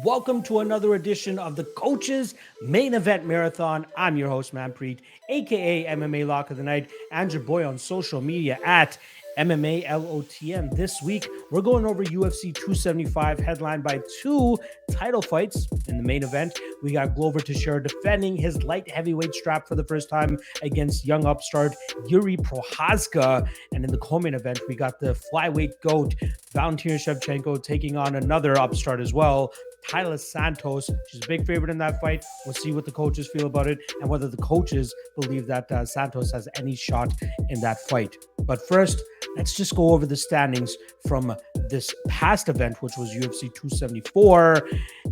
Welcome to another edition of the Coaches Main Event Marathon. I'm your host, Manpreet, aka MMA Lock of the Night, and your boy on social media at MMALOTM. This week, we're going over UFC 275, headlined by two title fights. In the main event, we got Glover Teixeira defending his light heavyweight strap for the first time against young upstart Yuri Prochazka. And in the co-main event, we got the flyweight GOAT, Valentina Shevchenko, taking on another upstart as well, Tyler Santos. She's a big favorite in that fight. We'll see what the coaches feel about it and whether the coaches believe that Santos has any shot in that fight. But first, let's just go over the standings from this past event, which was UFC 274.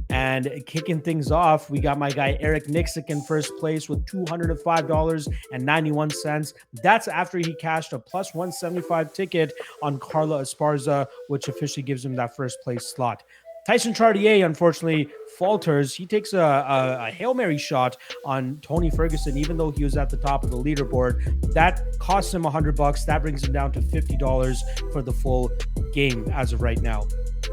And kicking things off, we got my guy Eric Nicksick in first place with $205.91. That's after he cashed a plus 175 ticket on Carla Esparza, which officially gives him that first place slot. Tyson Chartier, unfortunately, falters. He takes a Hail Mary shot on Tony Ferguson, even though he was at the top of the leaderboard. That costs him $100. That brings him down to $50 for the full game as of right now.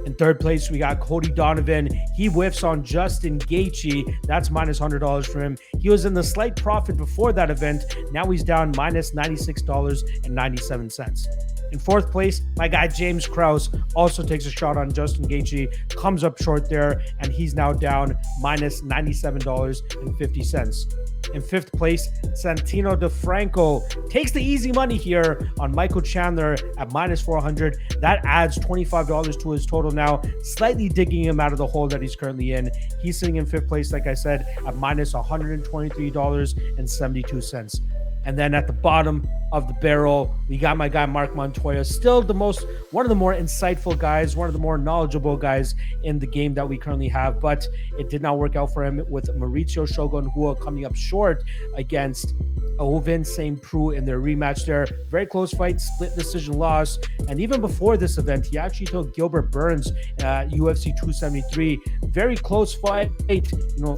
In third place, we got Cody Donovan. He whiffs on Justin Gaethje. That's minus $100 for him. He was in the slight profit before that event. Now he's down minus $96.97. In fourth place, my guy James Krause also takes a shot on Justin Gaethje, comes up short there, and he's now down minus $97.50. In fifth place, Santino DeFranco takes the easy money here on Michael Chandler at minus 400. That adds $25 to his total now, slightly digging him out of the hole that he's currently in. He's sitting in fifth place, like I said, at minus $123.72. And then at the bottom of the barrel, we got my guy Marc Montoya, still one of the more insightful guys, one of the more knowledgeable guys in the game that we currently have. But it did not work out for him with Mauricio Shogun Rua coming up short against Ovin St. Preux in their rematch there. Very close fight, split decision loss. And even before this event, he actually took Gilbert Burns at UFC 273. Very close fight.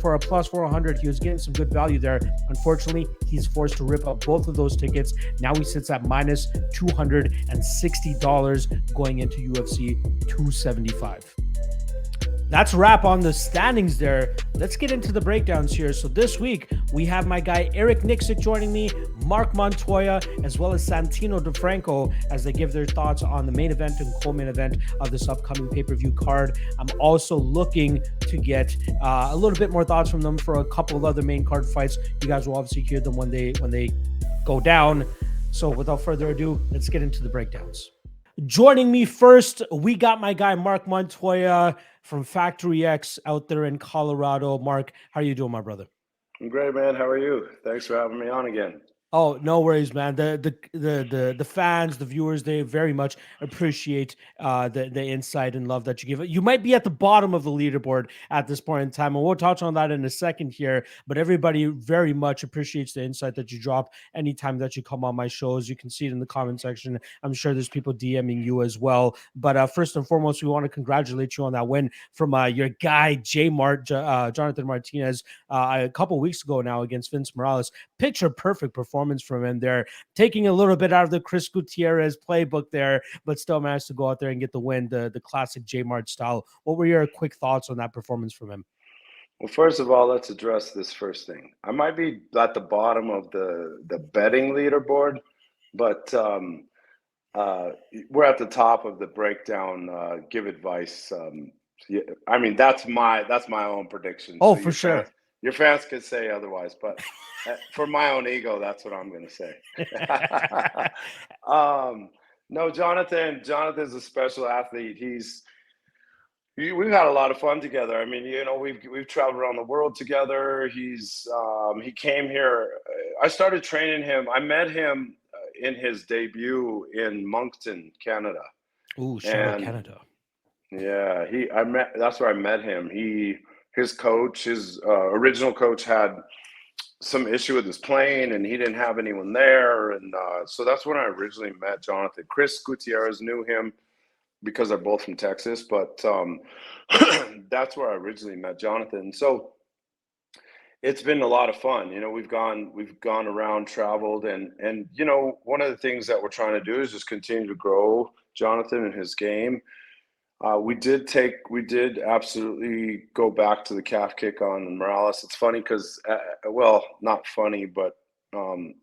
For a plus 400, he was getting some good value there. Unfortunately, he's forced to rip up both of those tickets. Now he sits at minus $260 going into UFC 275. That's a wrap on the standings there. Let's get into the breakdowns here. So this week, we have my guy Eric Nicksick joining me, Marc Montoya, as well as Santino DeFranco as they give their thoughts on the main event and co-main event of this upcoming pay-per-view card. I'm also looking to get a little bit more thoughts from them for a couple of other main card fights. You guys will obviously hear them when they go down. So without further ado, let's get into the breakdowns. Joining me first, we got my guy Marc Montoya from Factory X out there in Colorado. Mark, how are you doing, my brother? I'm great, man. How are you? Thanks for having me on again. Oh, no worries, man. The fans, the viewers, they very much appreciate the insight and love that you give. You might be at the bottom of the leaderboard at this point in time, and we'll touch on that in a second here. But everybody very much appreciates the insight that you drop anytime that you come on my shows. You can see it in the comment section. I'm sure there's people DMing you as well. But first and foremost, we want to congratulate you on that win from your guy Jonathan Martinez a couple weeks ago now against Vince Morales. Picture perfect performance from him there, taking a little bit out of the Chris Gutierrez playbook there, but still managed to go out there and get the win, the classic J-Mart style. What were your quick thoughts on that performance from him? Well, first of all, let's address this first thing. I might be at the bottom of the betting leaderboard, but we're at the top of the breakdown. Give advice. I mean, that's my own prediction. Oh, so for sure. Your fans could say otherwise, but for my own ego, that's what I'm going to say. No, Jonathan's a special athlete. We've had a lot of fun together. I mean, we've traveled around the world together. He came here. I started training him. I met him in his debut in Moncton, Canada. Ooh, shout out Canada. Yeah, that's where I met him. His original coach had some issue with his plane, and he didn't have anyone there. And so that's when I originally met Jonathan. Chris Gutierrez knew him because they're both from Texas, but that's where I originally met Jonathan. So it's been a lot of fun. We've gone around, traveled, and one of the things that we're trying to do is just continue to grow Jonathan and his game. We did absolutely go back to the calf kick on Morales. It's funny because, well, not funny, but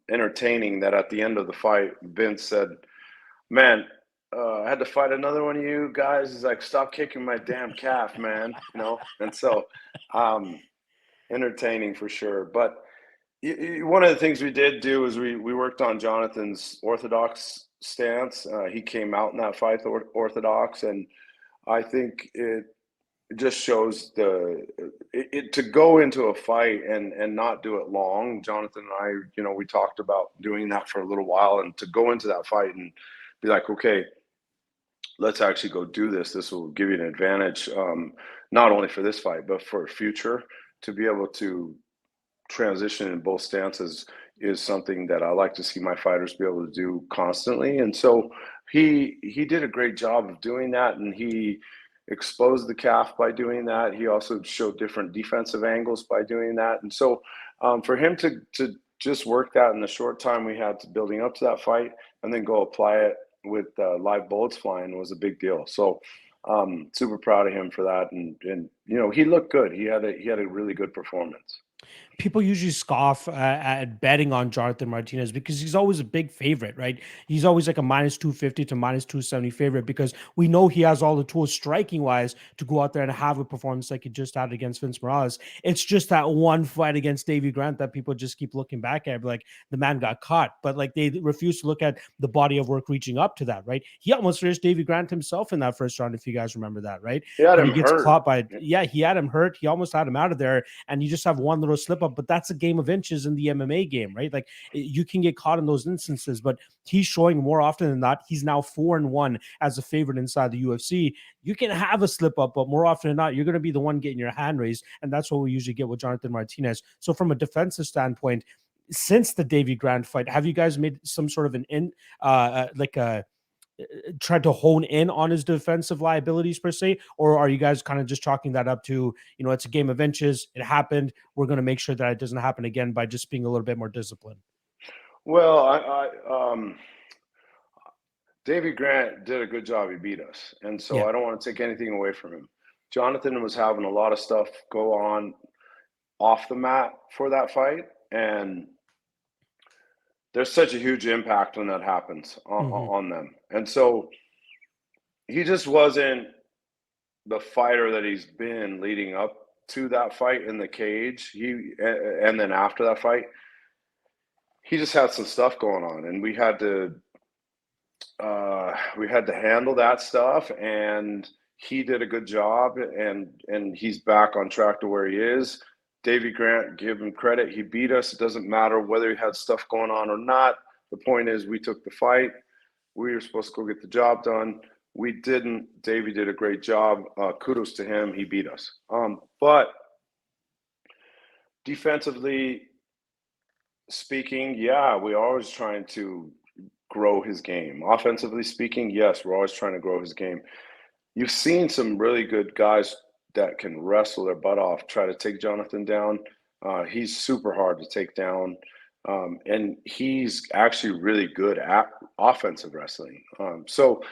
entertaining that at the end of the fight, Vince said, "Man, I had to fight another one of you guys." He's like, "Stop kicking my damn calf, man." And so, um, entertaining for sure. But one of the things we did do is we worked on Jonathan's orthodox stance. He came out in that fight orthodox, and I think it just shows to go into a fight and not do it long. Jonathan and I, we talked about doing that for a little while, and to go into that fight and be like, okay, let's actually go do this. This will give you an advantage, not only for this fight, but for future. To be able to transition in both stances is something that I like to see my fighters be able to do constantly. And so he did a great job of doing that, and he exposed the calf by doing that. He also showed different defensive angles by doing that. And so for him to just work that in the short time we had to building up to that fight and then go apply it with live bullets flying was a big deal. So super proud of him for that. And he looked good. He had a really good performance. People usually scoff at betting on Jonathan Martinez because he's always a big favorite, right? He's always like a minus 250 to minus 270 favorite because we know he has all the tools striking wise to go out there and have a performance like he just had against Vince Morales. It's just that one fight against Davy Grant that people just keep looking back at, like the man got caught, but like they refuse to look at the body of work reaching up to that, right? He almost finished Davy Grant himself in that first round, if you guys remember that, right? He had When him he gets hurt. caught by, yeah, he had him hurt. He almost had him out of there, and you just have one little slip up, but that's a game of inches in the MMA game, right? Like you can get caught in those instances, but he's showing more often than not. He's now 4-1 as a favorite inside the UFC. You can have a slip up, but more often than not, you're going to be the one getting your hand raised. And that's what we usually get with Jonathan Martinez. So from a defensive standpoint, since the Davy Grant fight, have you guys made some sort of tried to hone in on his defensive liabilities per se, or are you guys kind of just chalking that up to, it's a game of inches, it happened, we're going to make sure that it doesn't happen again by just being a little bit more disciplined? Well, Davy Grant did a good job. He beat us, and so Yeah. I don't want to take anything away from him. Jonathan was having a lot of stuff go on off the mat for that fight, and there's such a huge impact when that happens on them. And so he just wasn't the fighter that he's been leading up to that fight in the cage. And then after that fight, he just had some stuff going on, and we had to handle that stuff. And he did a good job, and he's back on track to where he is. Davy Grant, give him credit. He beat us. It doesn't matter whether he had stuff going on or not. The point is we took the fight. We were supposed to go get the job done. We didn't. Davy did a great job. Kudos to him. He beat us. But defensively speaking, yeah, we're always trying to grow his game. Offensively speaking, yes, we're always trying to grow his game. You've seen some really good guys that can wrestle their butt off, try to take Jonathan down. He's super hard to take down. And he's actually really good at offensive wrestling. So,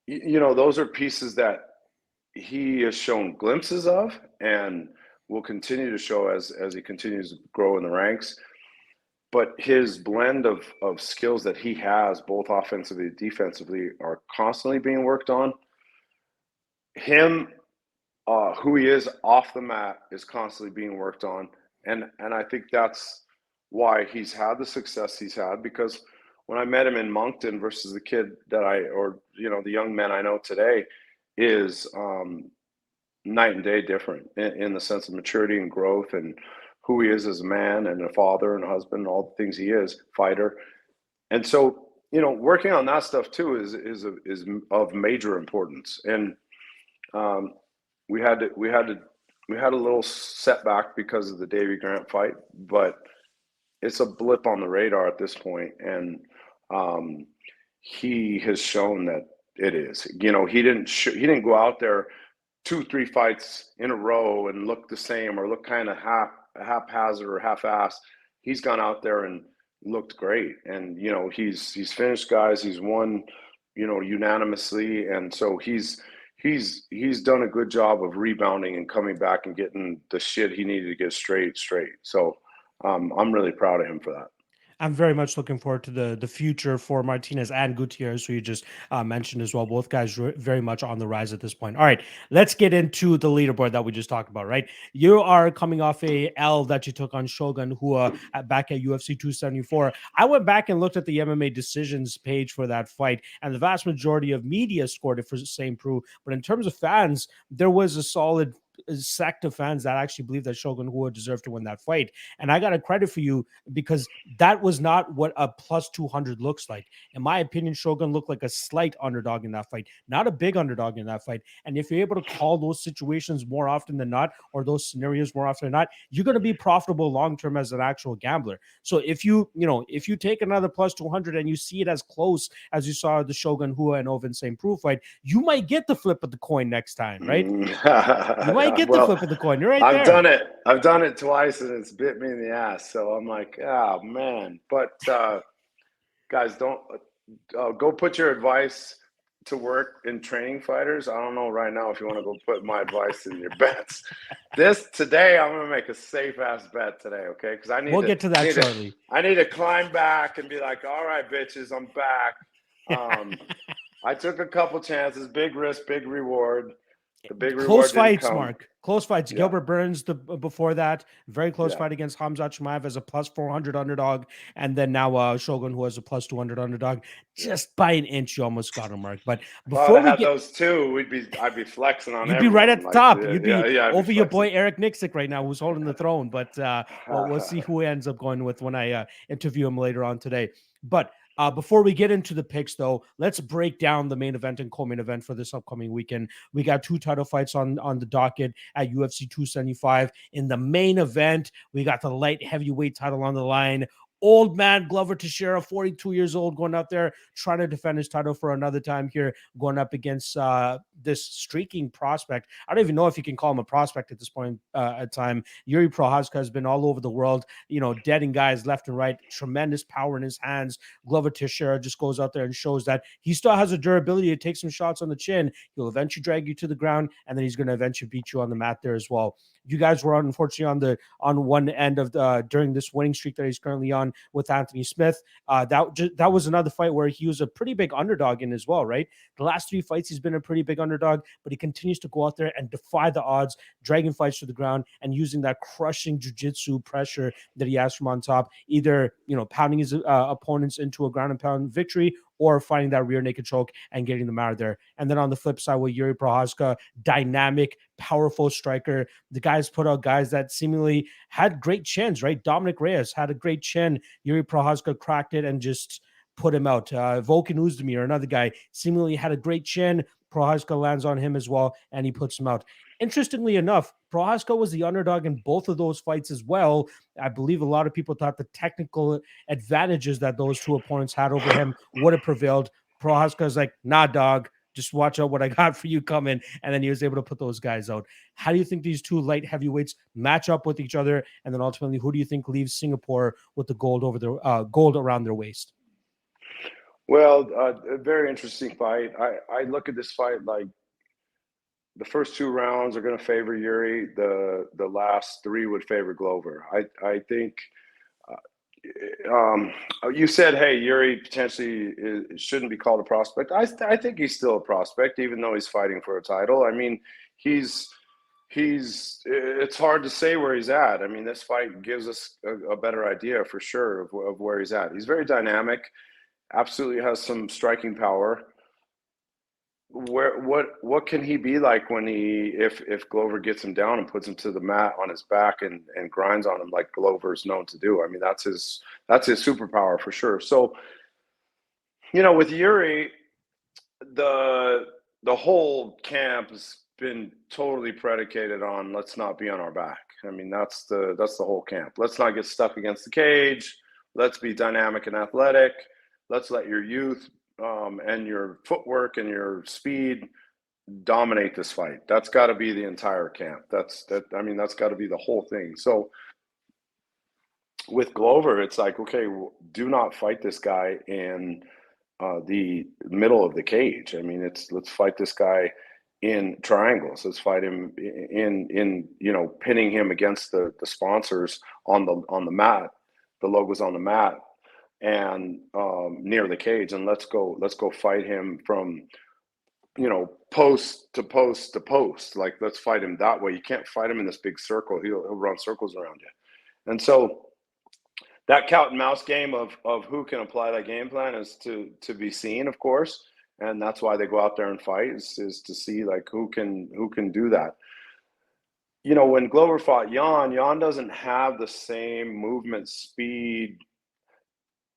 those are pieces that he has shown glimpses of and will continue to show as he continues to grow in the ranks. But his blend of skills that he has, both offensively and defensively, are constantly being worked on. Who he is off the mat is constantly being worked on. And I think that's why he's had the success he's had, because when I met him in Moncton versus the kid the young man I know today is night and day different in the sense of maturity and growth and who he is as a man and a father and a husband and all the things he is, fighter. And so, working on that stuff too is of major importance. And we had a little setback because of the Davy Grant fight, but it's a blip on the radar at this point. And he has shown that it is. He didn't go out there 2-3 fights in a row and look the same or look kind of haphazard or half-assed. He's gone out there and looked great, and he's finished guys. He's won, unanimously, and so he's he's done a good job of rebounding and coming back and getting the shit he needed to get straight. So I'm really proud of him for that. I'm very much looking forward to the future for Martinez and Gutierrez, who you just mentioned as well. Both guys very much on the rise at this point. All right, let's get into the leaderboard that we just talked about. Right, you are coming off a L that you took on Shogun, who back at UFC 274. I went back and looked at the MMA decisions page for that fight, and the vast majority of media scored it for St. Preux. But in terms of fans, there was a solid sect of fans that actually believe that Shogun Rua deserved to win that fight. And I got a credit for you because that was not what a plus 200 looks like. In my opinion, Shogun looked like a slight underdog in that fight, not a big underdog in that fight. And if you're able to call those situations more often than not, or those scenarios more often than not, you're going to be profitable long-term as an actual gambler. So if if you take another plus 200 and you see it as close as you saw the Shogun Rua and Ovin St. Preux fight, you might get the flip of the coin next time, right? You might get the flip of the coin. You're right I've there. done it. I've done it twice, and it's bit me in the ass. So I'm like, oh man. But guys, don't go put your advice to work in training fighters. I don't know right now if you want to go put my advice in your bets. Today, I'm gonna make a safe ass bet today, okay? Because we'll get to that shortly. I need to climb back and be like, all right, bitches, I'm back. I took a couple chances, big risk, big reward. The big close reward fights, Mark. Close fights. Yeah. Gilbert Burns before that, very close fight against Khamzat Chimaev as a plus 400 underdog, and then now Shogun, who has a plus 200 underdog. Just by an inch, you almost got him, Mark. But before we get those two, I'd be flexing on. You'd be right at the top. Yeah, You'd be over your boy Eric Nicksick right now, who's holding the throne. But we'll see who he ends up going with when I interview him later on today. But before we get into the picks, though, let's break down the main event and co-main event for this upcoming weekend. We got two title fights on the docket at UFC 275. In the main event, we got the light heavyweight title on the line. Old man Glover Teixeira, 42 years old, going out there trying to defend his title for another time here, going up against this streaking prospect. I don't even know if you can call him a prospect at this point at time. Yuri Prochazka has been all over the world, deading guys left and right, tremendous power in his hands. Glover Teixeira just goes out there and shows that he still has a durability to take some shots on the chin. He'll eventually drag you to the ground, and then he's going to eventually beat you on the mat there as well. You guys were unfortunately on one end of during this winning streak that he's currently on with Anthony Smith. That was another fight where he was a pretty big underdog in as well, right? The last three fights he's been a pretty big underdog, but he continues to go out there and defy the odds, dragging fights to the ground and using that crushing jiu-jitsu pressure that he has from on top, either pounding his opponents into a ground and pound victory or finding that rear naked choke and getting them out of there. And then on the flip side with Yuri Prochazka, dynamic, powerful striker. The guys put out guys that seemingly had great chins, right? Dominic Reyes had a great chin. Yuri Prochazka cracked it and just put him out. Volkan Oezdemir, another guy, seemingly had a great chin. Prochazka lands on him as well, and he puts him out. Interestingly enough, Prochazka was the underdog in both of those fights as well. I believe a lot of people thought the technical advantages that those two opponents had over him would have prevailed. Prochazka's like, nah, dog, just watch out what I got for you coming. And then he was able to put those guys out. How do you think these two light heavyweights match up with each other? And then ultimately, who do you think leaves Singapore with the gold gold around their waist? Well, a very interesting fight. I look at this fight like the first two rounds are going to favor Yuri. The last three would favor Glover. I think you said, hey, Yuri potentially shouldn't be called a prospect. I think he's still a prospect, even though he's fighting for a title. I mean, it's hard to say where he's at. I mean, this fight gives us a better idea for sure of where he's at. He's very dynamic, absolutely has some striking power. What can he be like when if Glover gets him down and puts him to the mat on his back and grinds on him like Glover's known to do? I mean, that's his superpower for sure. So, with Yuri, the whole camp has been totally predicated on let's not be on our back. I mean, that's the whole camp. Let's not get stuck against the cage. Let's be dynamic and athletic. Let's let your youth and your footwork and your speed dominate this fight. That's got to be the entire camp. That's got to be the whole thing. So with Glover, it's like, okay, do not fight this guy in the middle of the cage. I mean, let's fight this guy in triangles. Let's fight him in pinning him against the sponsors on the mat, the logos on the mat, and near the cage, and let's go fight him from post to post to post. Like, let's fight him that way. You can't fight him in this big circle. He'll run circles around you. And so that cat and mouse game of who can apply that game plan is to be seen, of course. And that's why they go out there and fight, is to see like who can do that. When Glover fought Jan doesn't have the same movement speed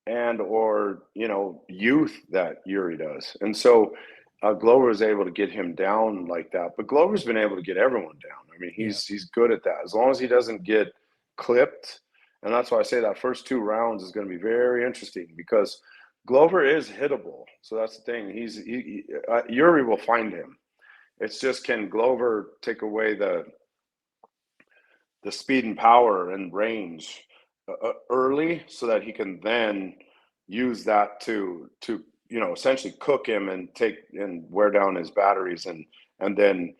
and or youth that Yuri does. And so Glover is able to get him down like that. But Glover's been able to get everyone down. I mean, he's good at that. As long as he doesn't get clipped. And that's why I say that first 2 rounds is going to be very interesting, because Glover is hittable. So that's the thing. Yuri will find him. It's just, can Glover take away the speed and power and range early, so that he can then use that to essentially cook him and wear down his batteries, and then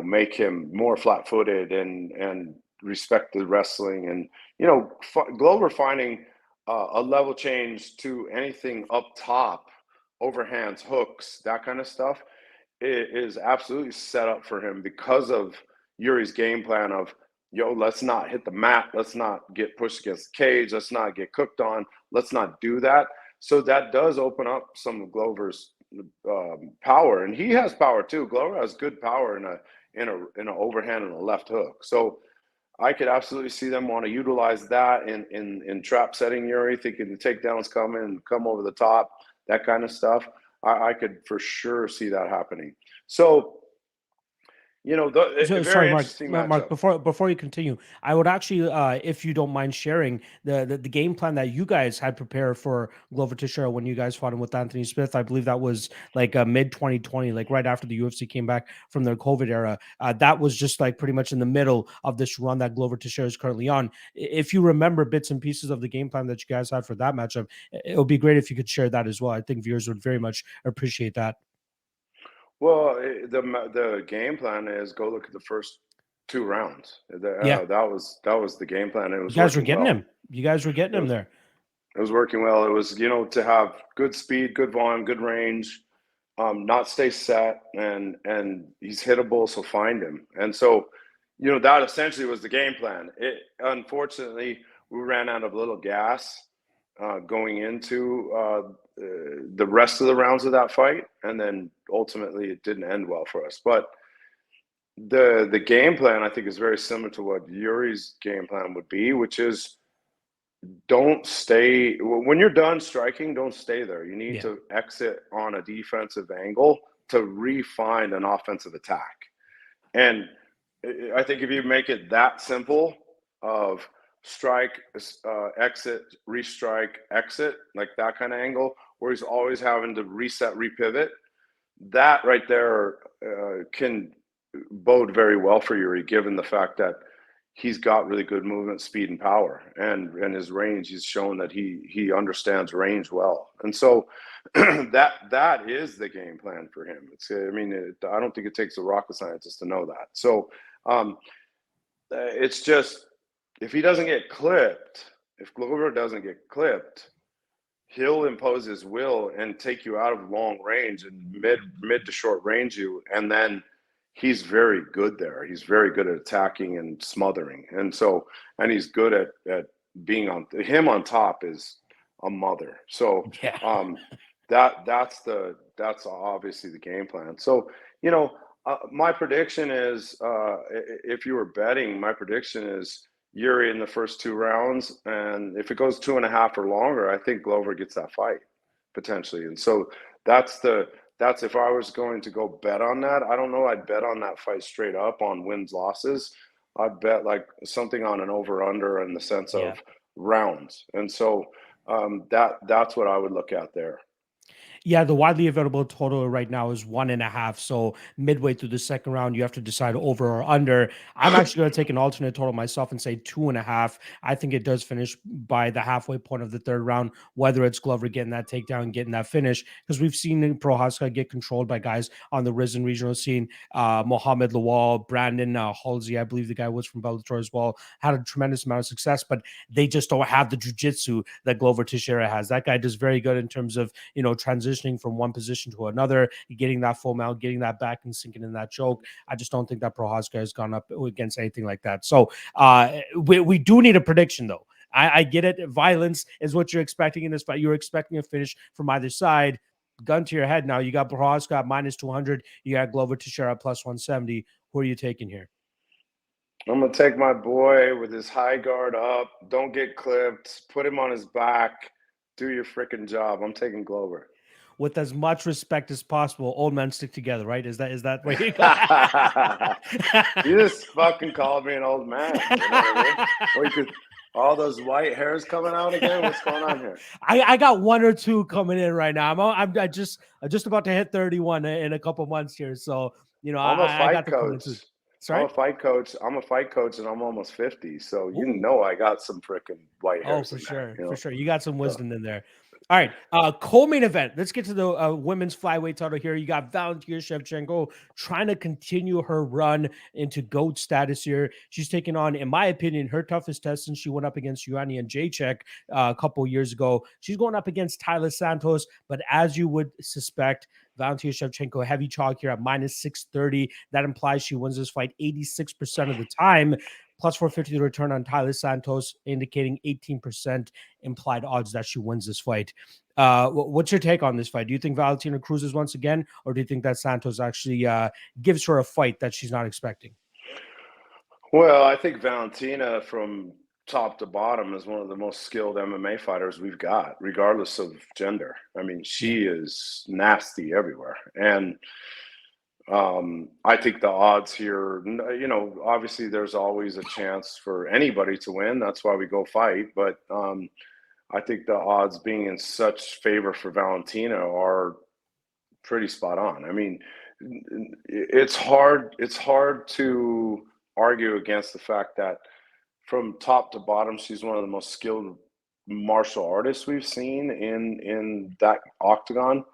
make him more flat-footed and respect the wrestling, and Glover finding a level change to anything up top, overhands, hooks, that kind of stuff, is absolutely set up for him because of Yuri's game plan of, let's not hit the mat, let's not get pushed against the cage, let's not get cooked on, let's not do that. So that does open up some of Glover's power, and he has power too. Glover has good power in an overhand and a left hook. So I could absolutely see them want to utilize that in trap setting Yuri, thinking the takedowns come over the top, that kind of stuff. I could for sure see that happening. So, sorry, Mark, before you continue, I would actually, if you don't mind sharing the game plan that you guys had prepared for Glover Teixeira when you guys fought him with Anthony Smith. I believe that was like mid 2020, like right after the UFC came back from their COVID era. That was just like pretty much in the middle of this run that Glover Teixeira is currently on. If you remember bits and pieces of the game plan that you guys had for that matchup, it would be great if you could share that as well. I think viewers would very much appreciate that. Well, the game plan is go look at the first 2 rounds. That was the game plan. It was, you guys were getting him. You guys were getting him there. It was working well. It was, to have good speed, good volume, good range, not stay set, and he's hittable, so find him. And so, that essentially was the game plan. Unfortunately, we ran out of little gas going into the rest of the rounds of that fight, and then ultimately it didn't end well for us. But the game plan, I think, is very similar to what Yuri's game plan would be, which is, don't stay when you're done striking, don't stay there. You need to exit on a defensive angle to refine an offensive attack. And I think if you make it that simple of strike, exit, restrike, exit, like that kind of angle, where he's always having to reset, repivot, that right there can bode very well for Yuri, given the fact that he's got really good movement, speed, and power, and his range. He's shown that he understands range well, and so that is the game plan for him. I don't think it takes a rocket scientist to know that. So it's just, if he doesn't get clipped, if Glover doesn't get clipped, he'll impose his will and take you out of long range and mid to short range you, and then he's very good there. He's very good at attacking and smothering, and he's good at being on top is a mother. So that's obviously the game plan. So my prediction is, if you were betting, my prediction is Yuri in the first 2 rounds, and if it goes 2.5 or longer, I think Glover gets that fight potentially. And so that's if I was going to go bet on that. I don't know, I'd bet on that fight straight up on wins losses. I'd bet like something on an over under in the sense of rounds. And so that's what I would look at there. Yeah, the widely available total right now is 1.5. So midway through the second round, you have to decide over or under. I'm actually going to take an alternate total myself and say 2.5. I think it does finish by the halfway point of the third round, whether it's Glover getting that takedown, getting that finish, because we've seen Prohaska get controlled by guys on the Risen regional scene. Mohamed Lawal, Brandon Halsey, I believe the guy was from Bellator as well, had a tremendous amount of success, but they just don't have the jiu-jitsu that Glover Teixeira has. That guy does very good in terms of, transitioning from one position to another, getting that full mount, getting that back and sinking in that choke. I just don't think that Prohaska has gone up against anything like that. So we do need a prediction, though. I get it. Violence is what you're expecting in this fight. You're expecting a finish from either side. Gun to your head now. You got Prohaska at minus 200. You got Glover Teixeira plus 170. Who are you taking here? I'm going to take my boy with his high guard up. Don't get clipped. Put him on his back. Do your freaking job. I'm taking Glover. With as much respect as possible, old men stick together, right? Is that where you got? You just fucking called me an old man. You know what I mean? Or you could, all those white hairs coming out again. What's going on here? I got one or two coming in right now. I'm just about to hit 31 in a couple months here. So I'm a I got fight the coach. Sorry? I'm a fight coach. I'm a fight coach, and I'm almost 50. So Ooh. I got some freaking white hairs. For in sure, there, for sure. You got some wisdom in there. All right, co-main event. Let's get to the women's flyweight title here. You got Valentina Shevchenko trying to continue her run into GOAT status here. She's taking on, in my opinion, her toughest test since she went up against Joanna Jacek a couple years ago. She's going up against Tyler Santos, but as you would suspect, Valentina Shevchenko heavy chalk here at minus 630. That implies she wins this fight 86% of the time. Plus 450 to return on Tyler Santos, indicating 18% implied odds that she wins this fight. What's your take on this fight? Do you think Valentina cruises once again, or do you think that Santos actually gives her a fight that she's not expecting? Well, I think Valentina, from top to bottom, is one of the most skilled MMA fighters we've got, regardless of gender. I mean, she is nasty everywhere. And I think the odds here, obviously there's always a chance for anybody to win. That's why we go fight. But I think the odds being in such favor for Valentina are pretty spot on. I mean, it's hard to argue against the fact that from top to bottom, she's one of the most skilled martial artists we've seen in that octagon.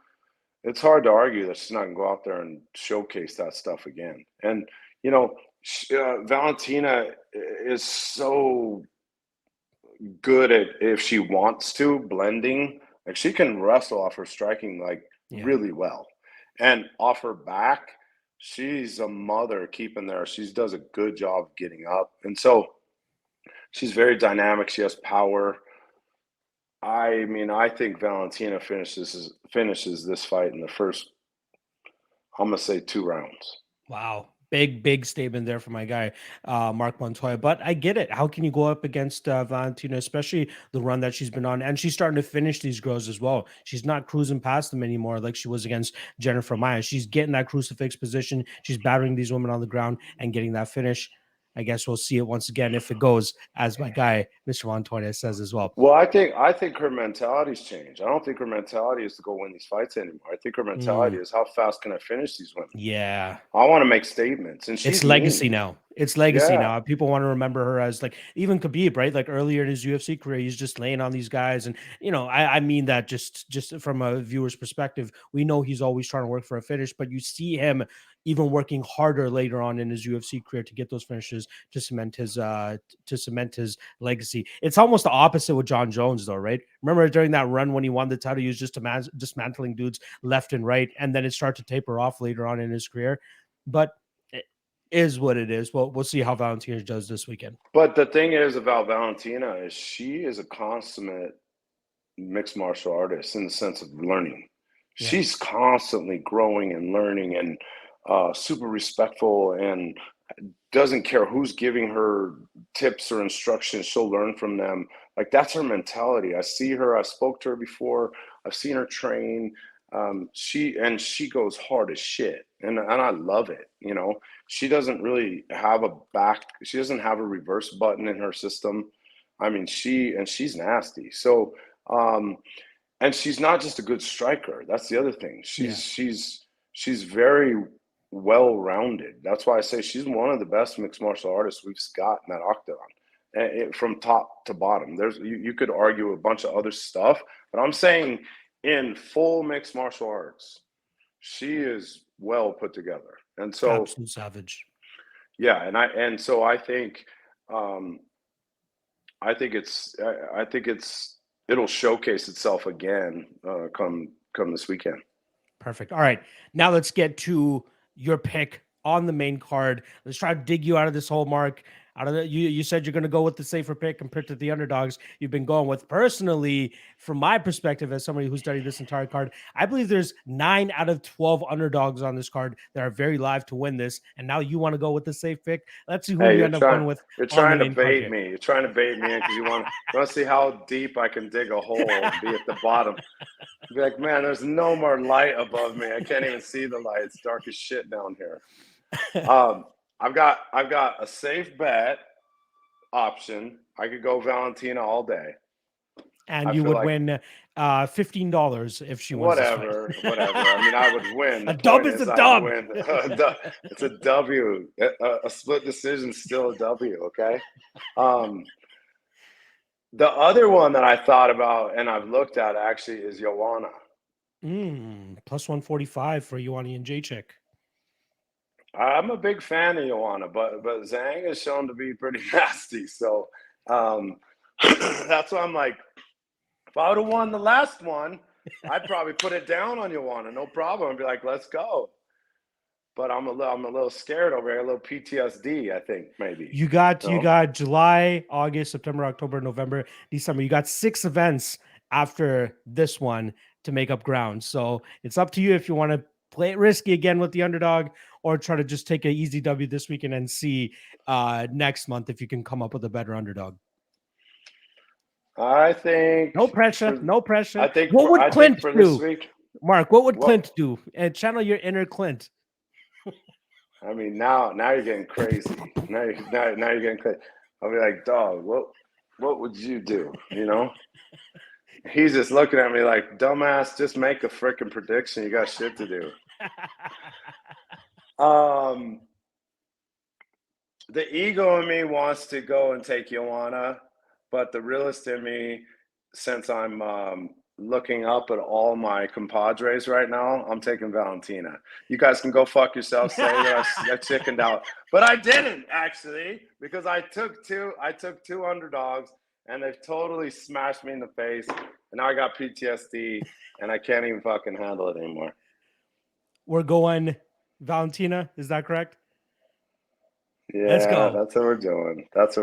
It's hard to argue that she's not going to go out there and showcase that stuff again. And, Valentina is so good at, if she wants to, blending. Like, she can wrestle off her striking, really well. And off her back, she's a mother keeping there. She does a good job getting up. And so she's very dynamic. She has power. I mean, I think Valentina finishes this fight in the first, I'm gonna say, 2 rounds. Wow. Big statement there for my guy, Marc Montoya. But I get it. How can you go up against Valentina, especially the run that she's been on? And she's starting to finish these girls as well. She's not cruising past them anymore like she was against Jennifer Maia. She's getting that crucifix position. She's battering these women on the ground and getting that finish. I guess we'll see it once again if it goes as my guy, Mr. Montoya, says as well. Well, I think her mentality's changed. I don't think her mentality is to go win these fights anymore. I think her mentality is, how fast can I finish these women? Yeah. I want to make statements. And she's It's legacy mean. now. It's legacy Yeah. now. People want to remember her as, like, even Khabib, right? Like earlier in his UFC career, he's just laying on these guys. And, I mean that just from a viewer's perspective, we know he's always trying to work for a finish, but you see him even working harder later on in his UFC career to get those finishes to cement his legacy. It's almost the opposite with John Jones, though, right? Remember during that run when he won the title, he was just dismantling dudes left and right, and then it started to taper off later on in his career. But it is what it is. Well, we'll see how Valentina does this weekend. But the thing is about Valentina is she is a consummate mixed martial artist in the sense of learning. Yeah. She's constantly growing and learning, and super respectful, and doesn't care who's giving her tips or instructions. She'll learn from them. Like, that's her mentality. I see her. I spoke to her before. I've seen her train. She goes hard as shit, and I love it. She doesn't really have she doesn't have a reverse button in her system. I mean, she's nasty. So and she's not just a good striker. That's the other thing. She's very well-rounded. That's why I say she's one of the best mixed martial artists we've got in that octagon, and from top to bottom. There's you could argue a bunch of other stuff, but I'm saying in full mixed martial arts, she is well put together. And so, Absolute savage. yeah, and so I think it'll showcase itself again come this weekend. Perfect. All right. Now let's get to your pick on the main card. Let's try to dig you out of this hole, Mark. Out of you said you're going to go with the safer pick compared to the underdogs you've been going with. Personally, from my perspective, as somebody who's studied this entire card, I believe there's 9 out of 12 underdogs on this card that are very live to win this. And now you want to go with the safe pick. Let's see who you end up going with. You're trying to bait me. You're trying to bait me in because you want to see how deep I can dig a hole and be at the bottom. Be like, man, there's no more light above me. I can't even see the light. It's dark as shit down here. I've got a safe bet option. I could go Valentina all day, and you would win $15 if she wins. Whatever. I mean, I would win. A dub is a dub. It's a W. A split decision is still a W. Okay. The other one that I thought about and I've looked at actually is Joanna. Plus 145 for Ioana Jędrzejczyk. I'm a big fan of Joanna, but Zhang is shown to be pretty nasty. So that's why I'm like, if I would have won the last one, I'd probably put it down on Joanna, no problem. I'd be like, let's go. But I'm a little scared over here, a little PTSD, I think maybe. You got July, August, September, October, November, December. You got 6 events after this one to make up ground. So it's up to you if you want to play it risky again with the underdog or try to just take an easy W this weekend and see next month if you can come up with a better underdog. I think no pressure. I think what would Clint do? This week, Mark, what would Clint do? And channel your inner Clint. I mean, now you're getting crazy. Now you're getting crazy. I'll be like, dog, what would you do? You know? He's just looking at me like, dumbass, just make a freaking prediction. You got shit to do. The ego in me wants to go and take Joanna, but the realist in me, since I'm looking up at all my compadres right now, I'm taking Valentina. You guys can go fuck yourself, say that I chickened out. But I didn't, actually, because I took two underdogs, and they've totally smashed me in the face. And now I got PTSD, and I can't even fucking handle it anymore. We're going Valentina. Is that correct? Yeah, let's go. That's what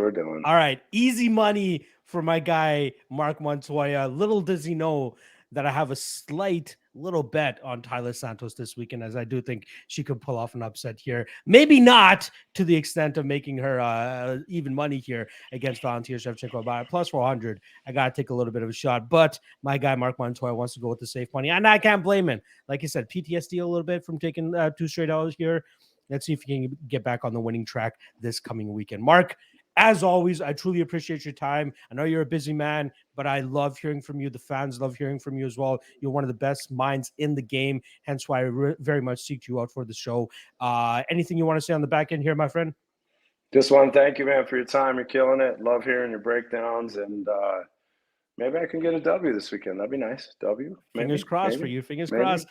we're doing. All right. Easy money for my guy, Marc Montoya. Little does he know that I have a slight little bet on Taila Santos this weekend, as I do think she could pull off an upset here. Maybe not to the extent of making her even money here against Valentina Shevchenko, but plus 400. I got to take a little bit of a shot. But my guy, Marc Montoya, wants to go with the safe money, and I can't blame him. Like you said, PTSD a little bit from taking 2 straight hours here. Let's see if you can get back on the winning track this coming weekend. Mark, as always, I truly appreciate your time. I know you're a busy man, but I love hearing from you. The fans love hearing from you as well. You're one of the best minds in the game, hence why I very much seek you out for the show. Anything you want to say on the back end here, my friend? Just want to thank you, man, for your time. You're killing it. Love hearing your breakdowns, and maybe I can get a W this weekend. That'd be nice. W. Fingers crossed for you. Fingers crossed.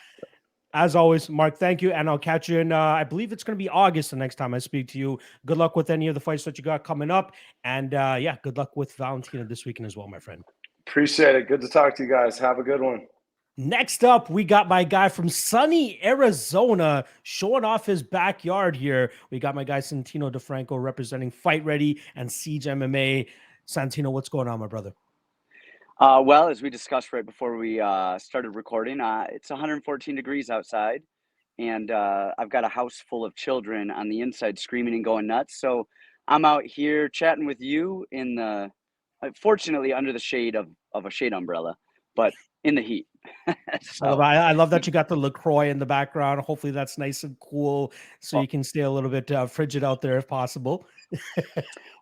As always, Mark, thank you, and I'll catch you in, I believe it's going to be August the next time I speak to you. Good luck with any of the fights that you got coming up, and yeah, good luck with Valentina this weekend as well, my friend. Appreciate it. Good to talk to you guys. Have a good one. Next up, we got my guy from sunny Arizona showing off his backyard here. We got my guy Santino DeFranco representing Fight Ready and Siege MMA. Santino, what's going on, my brother? Well, as we discussed right before we started recording, it's 114 degrees outside, and I've got a house full of children on the inside screaming and going nuts. So I'm out here chatting with you in the, fortunately, under the shade of a shade umbrella. But in the heat. So I love that you got the LaCroix in the background. Hopefully that's nice and cool so you can stay a little bit frigid out there if possible.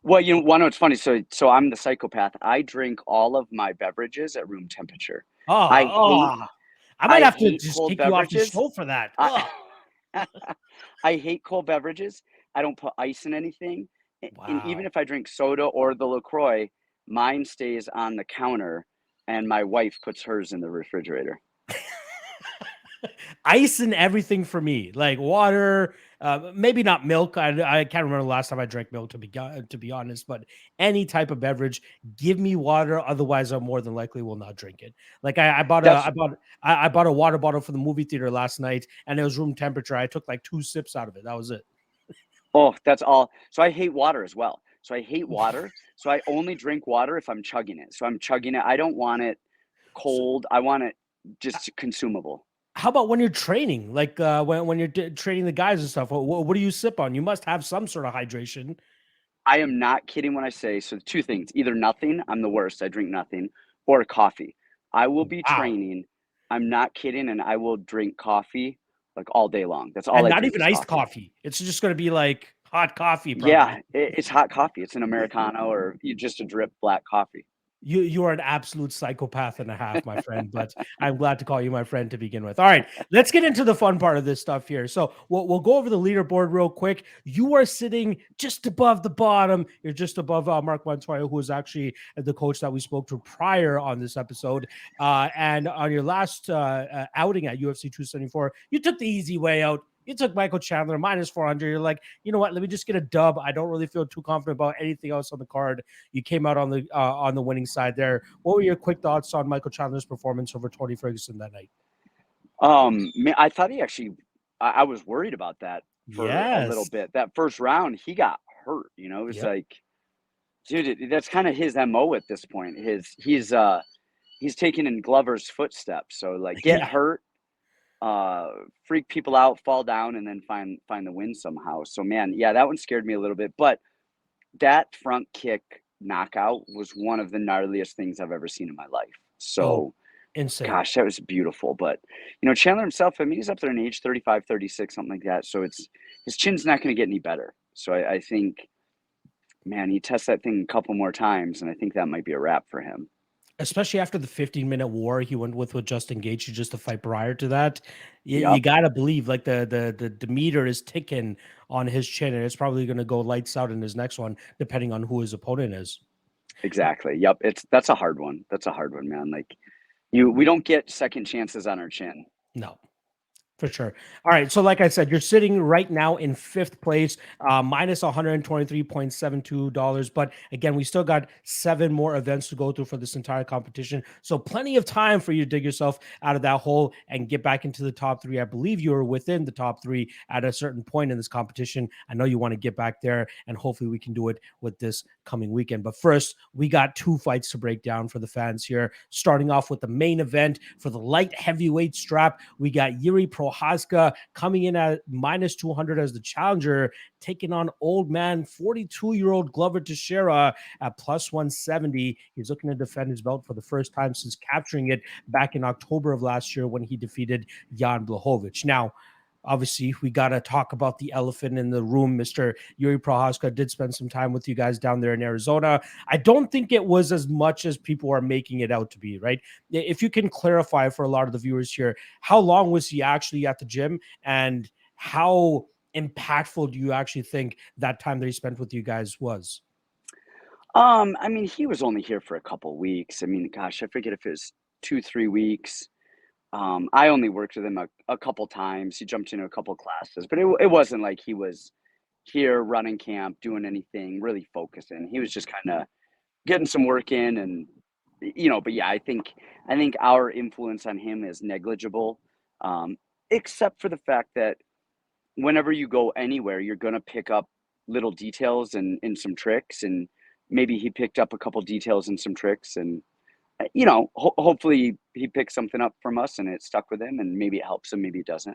well, you want to know what's funny? So I'm the psychopath. I drink all of my beverages at room temperature. I hate I might have to hate just cold kick you off the beverages. show for that. I, I hate cold beverages. I don't put ice in anything. And even Wow. if I drink soda or the LaCroix, mine stays on the counter and my wife puts hers in the refrigerator. Ice and everything for me, like water, maybe not milk. I can't remember the last time I drank milk, to be honest, but any type of beverage, give me water. Otherwise, I more than likely will not drink it. Like I bought a water bottle for the movie theater last night, and it was room temperature. I took like 2 sips out of it. That was it. Oh, that's all. So I hate water as well. So I hate water. So I only drink water if I'm chugging it. So I'm chugging it. I don't want it So, cold. I want it just consumable. how about when you're training? Like when you're training the guys and stuff, what do you sip on? You must have some sort of hydration. I am not kidding when I say so. Two things: either nothing, I'm the worst. I drink nothing, or coffee. I will be Wow. training. I'm not kidding, and I will drink coffee like all day long. That's all And I not drink even is iced coffee. coffee. It's just going to be like hot coffee, Yeah, probably. it's hot coffee. It's an Americano or just a drip black coffee. You are an absolute psychopath and a half, my friend, but I'm glad to call you my friend to begin with. All right, let's get into the fun part of this stuff here. So we'll go over the leaderboard real quick. You are sitting just above the bottom. You're just above Marc Montoya, who is actually the coach that we spoke to prior on this episode. And on your last outing at UFC 274, you took the easy way out. You took Michael Chandler minus 400. You're like, you know what? Let me just get a dub. I don't really feel too confident about anything else on the card. You came out on the winning side there. What were your quick thoughts on Michael Chandler's performance over Tony Ferguson that night? Man, I thought he actually. I was worried about that for a little Yes. bit. That first round, he got hurt. You know, it was Yep. like, dude, that's kind of his MO at this point. He's taking in Glover's footsteps. So like, get Yeah. hurt, freak people out, fall down, and then find the win somehow. So man, yeah, that one scared me a little bit. But that front kick knockout was one of the gnarliest things I've ever seen in my life. Oh, So insane. gosh, that was beautiful. But Chandler himself, I mean, he's up there in age, 35, 36, something like that. So his chin's not going to get any better. So I think, man, he tests that thing a couple more times, and I think that might be a wrap for him. Especially after the 15-minute war he went with Justin Gaethje just to fight prior to that. You Yep. gotta believe like the meter is ticking on his chin, and it's probably gonna go lights out in his next one, depending on who his opponent is. Exactly. Yep. That's a hard one. That's a hard one, man. Like we don't get second chances on our chin. No. For sure. All right. So, like I said, you're sitting right now in 5th place, minus $123.72. But again, we still got 7 more events to go through for this entire competition. So, plenty of time for you to dig yourself out of that hole and get back into the top 3. I believe you were within the top 3 at a certain point in this competition. I know you want to get back there, and hopefully we can do it with this coming weekend. But first, we got 2 fights to break down for the fans here. Starting off with the main event for the light heavyweight strap, we got Yuri Prochazka coming in at minus 200 as the challenger, taking on old man 42-year-old Glover Teixeira at plus 170. He's looking to defend his belt for the first time since capturing it back in October of last year when he defeated Jan Blachowicz. Now, obviously, we got to talk about the elephant in the room. Mr. Yuri Prochazka did spend some time with you guys down there in Arizona. I don't think it was as much as people are making it out to be, right? If you can clarify for a lot of the viewers here, how long was he actually at the gym, and how impactful do you actually think that time that he spent with you guys was? I mean, he was only here for a couple weeks. I mean, gosh, I forget if it was 2, 3 weeks. I only worked with him a couple times. He jumped into a couple classes, but it wasn't like he was here running camp, doing anything, really focusing. He was just kind of getting some work in, and but yeah, I think our influence on him is negligible, except for the fact that whenever you go anywhere, you're gonna pick up little details and some tricks, and maybe he picked up a couple details and some tricks, and hopefully he picks something up from us and it stuck with him, and maybe it helps him, maybe it doesn't.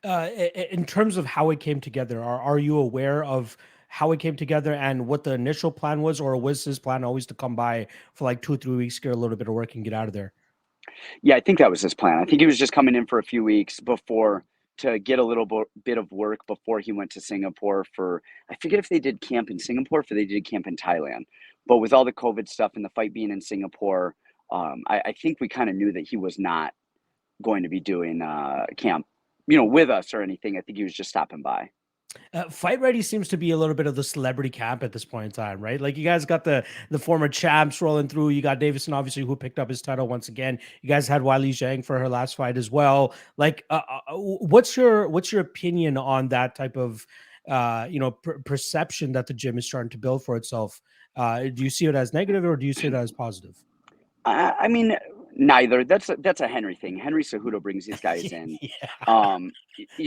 In terms of how it came together, are you aware of how it came together and what the initial plan was, or was his plan always to come by for like 2 or 3 weeks, get a little bit of work and get out of there? Yeah, I think that was his plan. I think he was just coming in for a few weeks to get a little bit of work before he went to Singapore for, I forget if they did camp in Singapore or if they did camp in Thailand. But with all the COVID stuff and the fight being in Singapore, I think we kind of knew that he was not going to be doing camp, with us or anything. I think he was just stopping by. Fight Ready seems to be a little bit of the celebrity camp at this point in time, right? Like you guys got the former champs rolling through. You got Davison, obviously, who picked up his title once again. You guys had Wiley Zhang for her last fight as well. Like, what's your opinion on that type of perception that the gym is starting to build for itself? Do you see it as negative or do you see it as positive? I mean, neither. That's a Henry thing. Henry Cejudo brings these guys in. Yeah.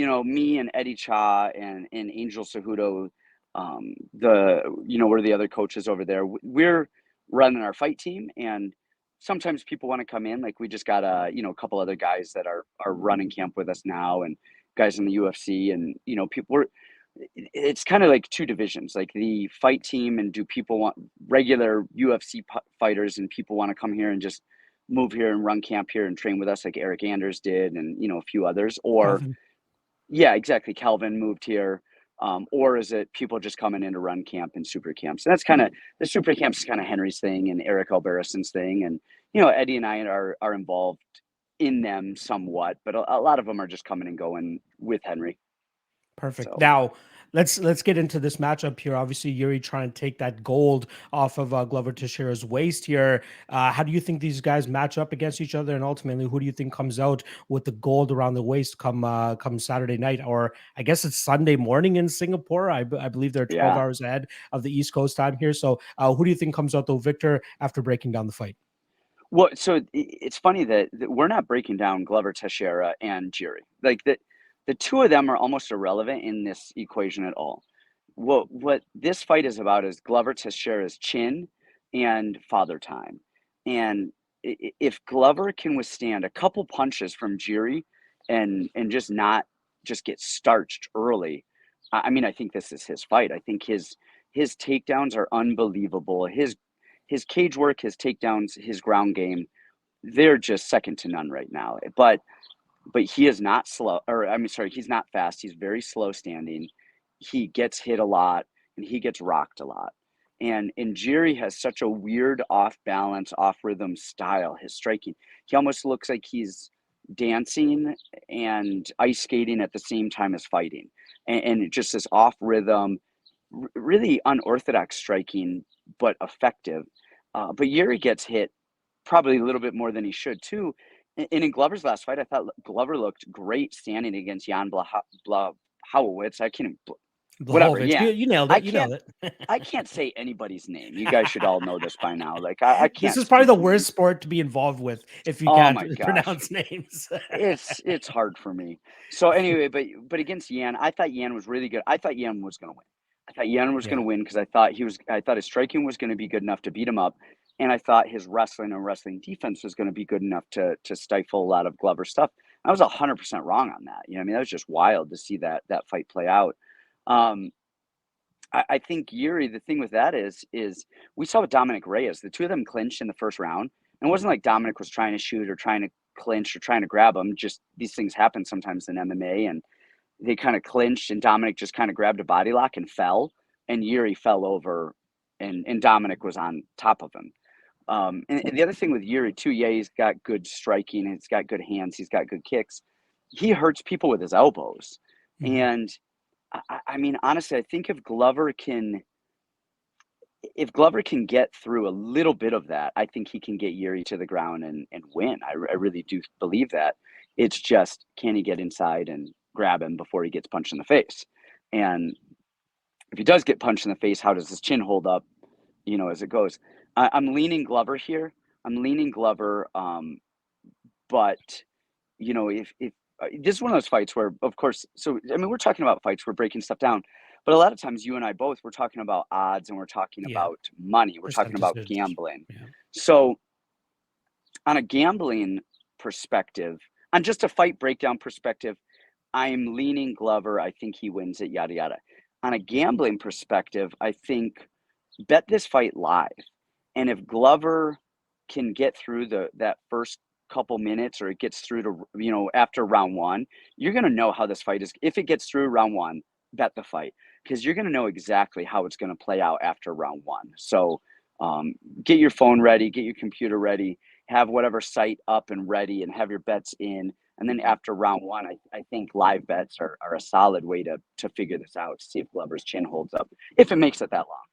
Me and Eddie Cha and Angel Cejudo, we're the other coaches over there. We're running our fight team, and sometimes people want to come in. Like we just got a couple other guys that are running camp with us now, and guys in the UFC, and people. It's kind of like two divisions, like the fight team, and do people want regular UFC fighters, and people want to come here and just move here and run camp here and train with us, like Eric Anders did, and a few others, or Calvin. yeah, exactly. Calvin moved here. Or is it people just coming in to run camp and super camps? And that's kind of the super camps is kind of Henry's thing and Eric Alberison's thing. And, Eddie and I are involved in them somewhat, but a lot of them are just coming and going with Henry. Perfect. So. Now, let's get into this matchup here. Obviously, Yuri trying to take that gold off of Glover Teixeira's waist here. How do you think these guys match up against each other, and ultimately, who do you think comes out with the gold around the waist come Saturday night, or I guess it's Sunday morning in Singapore? I believe they're 12 Yeah. hours ahead of the East Coast time here. So, who do you think comes out the victor after breaking down the fight? Well, so it's funny that we're not breaking down Glover Teixeira and Jiri. Like the two of them are almost irrelevant in this equation at all. What this fight is about is Glover Teixeira's chin and father time. And if Glover can withstand a couple punches from Jiri and just not just get starched early, I mean, I think this is his fight. I think his takedowns are unbelievable. His cage work, his takedowns, his ground game, they're just second to none right now. But he is not slow, or I mean, sorry, he's not fast. He's very slow standing. He gets hit a lot and he gets rocked a lot. And Jiri has such a weird off balance, off rhythm style. His striking, he almost looks like he's dancing and ice skating at the same time as fighting, and just this off rhythm, really unorthodox striking, but effective. But Yuri gets hit probably a little bit more than he should too. And in Glover's last fight, I thought Glover looked great standing against Jan Blachowicz. I can't even, whatever. Blachowicz. Yeah, You nailed it. You nailed it. I can't say anybody's name. You guys should all know this by now. Like I can't. This is probably speak the names. worst sport to be involved with if you Oh my can't gosh. pronounce names. It's hard for me. So anyway, but against Yan, I thought Yan was really good. I thought Yan was going to win. I thought Yan was going to win because I thought his striking was going to be good enough to beat him up, and I thought his wrestling and wrestling defense was going to be good enough to stifle a lot of Glover stuff. I was 100% wrong on that. I mean, that was just wild to see that fight play out. I think Yuri, the thing with that is we saw with Dominic Reyes, the two of them clinched in the first round. And it wasn't like Dominic was trying to shoot or trying to clinch or trying to grab him. Just these things happen sometimes in MMA, and they kind of clinched, and Dominic just kind of grabbed a body lock and fell, and Yuri fell over, and Dominic was on top of him. And the other thing with Yuri too, yeah, he's got good striking, he's got good hands, he's got good kicks. He hurts people with his elbows, and I mean, honestly, I think if Glover can get through a little bit of that, I think he can get Yuri to the ground and win. I really do believe that. It's just, can he get inside and grab him before he gets punched in the face? And if he does get punched in the face, how does his chin hold up, as it goes? I'm leaning Glover here. I'm leaning Glover. But, if this is one of those fights where, of course, so, I mean, we're talking about fights, we're breaking stuff down. But a lot of times you and I both, we're talking about odds and we're talking about money. We're talking about gambling. Yeah. So on a gambling perspective, on just a fight breakdown perspective, I'm leaning Glover. I think he wins it, yada, yada. On a gambling perspective, I think bet this fight live. And if Glover can get through that first couple minutes or it gets through to, after round one, you're going to know how this fight is. If it gets through round one, bet the fight, because you're going to know exactly how it's going to play out after round one. So get your phone ready, get your computer ready, have whatever site up and ready, and have your bets in. And then after round one, I think live bets are a solid way to figure this out, to see if Glover's chin holds up, if it makes it that long.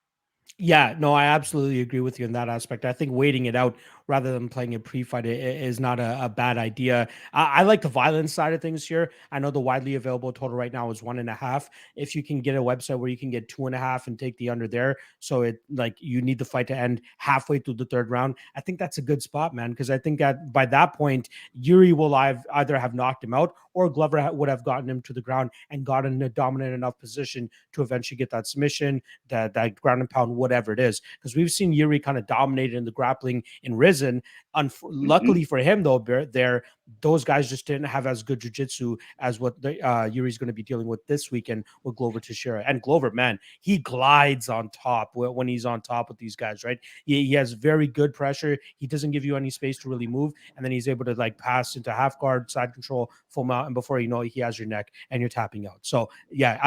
Yeah, no, I absolutely agree with you in that aspect. I think waiting it out rather than playing a pre-fight is not a bad idea. I like the violence side of things here. I know the widely available total right now is 1.5. If you can get a website where you can get 2.5 and take the under there, so it like you need the fight to end halfway through the third round, I think that's a good spot, man, because I think that by that point, Yuri will either have knocked him out or Glover would have gotten him to the ground and gotten in a dominant enough position to eventually get that submission, that ground and pound, whatever it is. Because we've seen Yuri kind of dominated in the grappling in Risen. Luckily for him, though, those guys just didn't have as good jiu-jitsu as what Yuri's going to be dealing with this weekend with Glover Teixeira. And Glover, man, he glides on top when he's on top with these guys, right? He has very good pressure. He doesn't give you any space to really move. And then he's able to like pass into half guard, side control, full mount. And before you know it, he has your neck and you're tapping out. So yeah,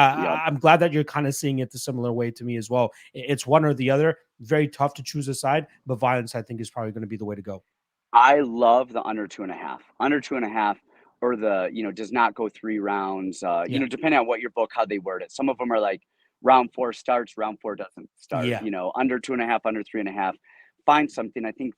I'm glad that you're kind of seeing it the similar way to me as well. It's one or the other. Very tough to choose a side, but violence, I think, is probably going to be the way to go. I love the under 2.5, or the, does not go 3 rounds, depending on what your book, how they word it. Some of them are like round 4 starts, round 4 doesn't start, under 2.5, under 3.5, find something. I think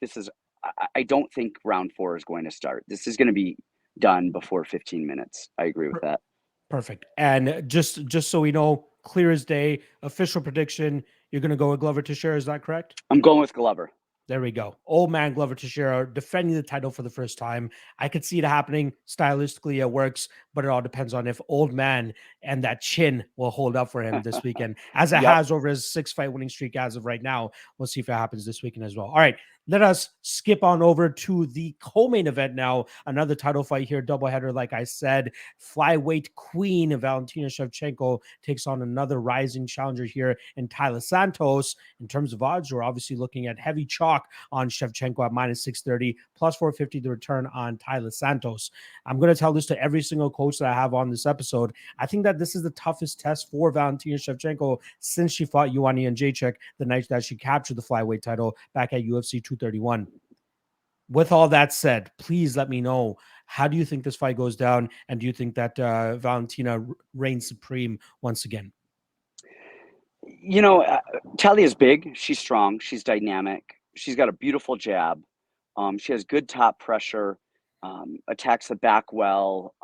I don't think round 4 is going to start. This is going to be done before 15 minutes. I agree with that. Perfect. And just so we know, clear as day, official prediction, you're going to go with Glover Teixeira. Is that correct? I'm going with Glover. There we go. Old man Glover Teixeira defending the title for the first time. I could see it happening. Stylistically, it works, but it all depends on if old man and that chin will hold up for him this weekend, as it has over his 6-fight winning streak as of right now. We'll see if it happens this weekend as well. All right, let us skip on over to the co-main event now. Another title fight here, doubleheader, like I said. Flyweight queen Valentina Shevchenko takes on another rising challenger here in Taila Santos. In terms of odds, we're obviously looking at heavy chalk on Shevchenko at -630, plus 450 the return on Taila Santos. I'm going to tell this to every single coach that I have on this episode. I think that this is the toughest test for Valentina Shevchenko since she fought Joanna Jędrzejczyk the night that she captured the flyweight title back at UFC 231. With all that said, please let me know, how do you think this fight goes down? And do you think that Valentina reigns supreme once again? Talia is big. She's strong. She's dynamic. She's got a beautiful jab. She has good top pressure, attacks the back well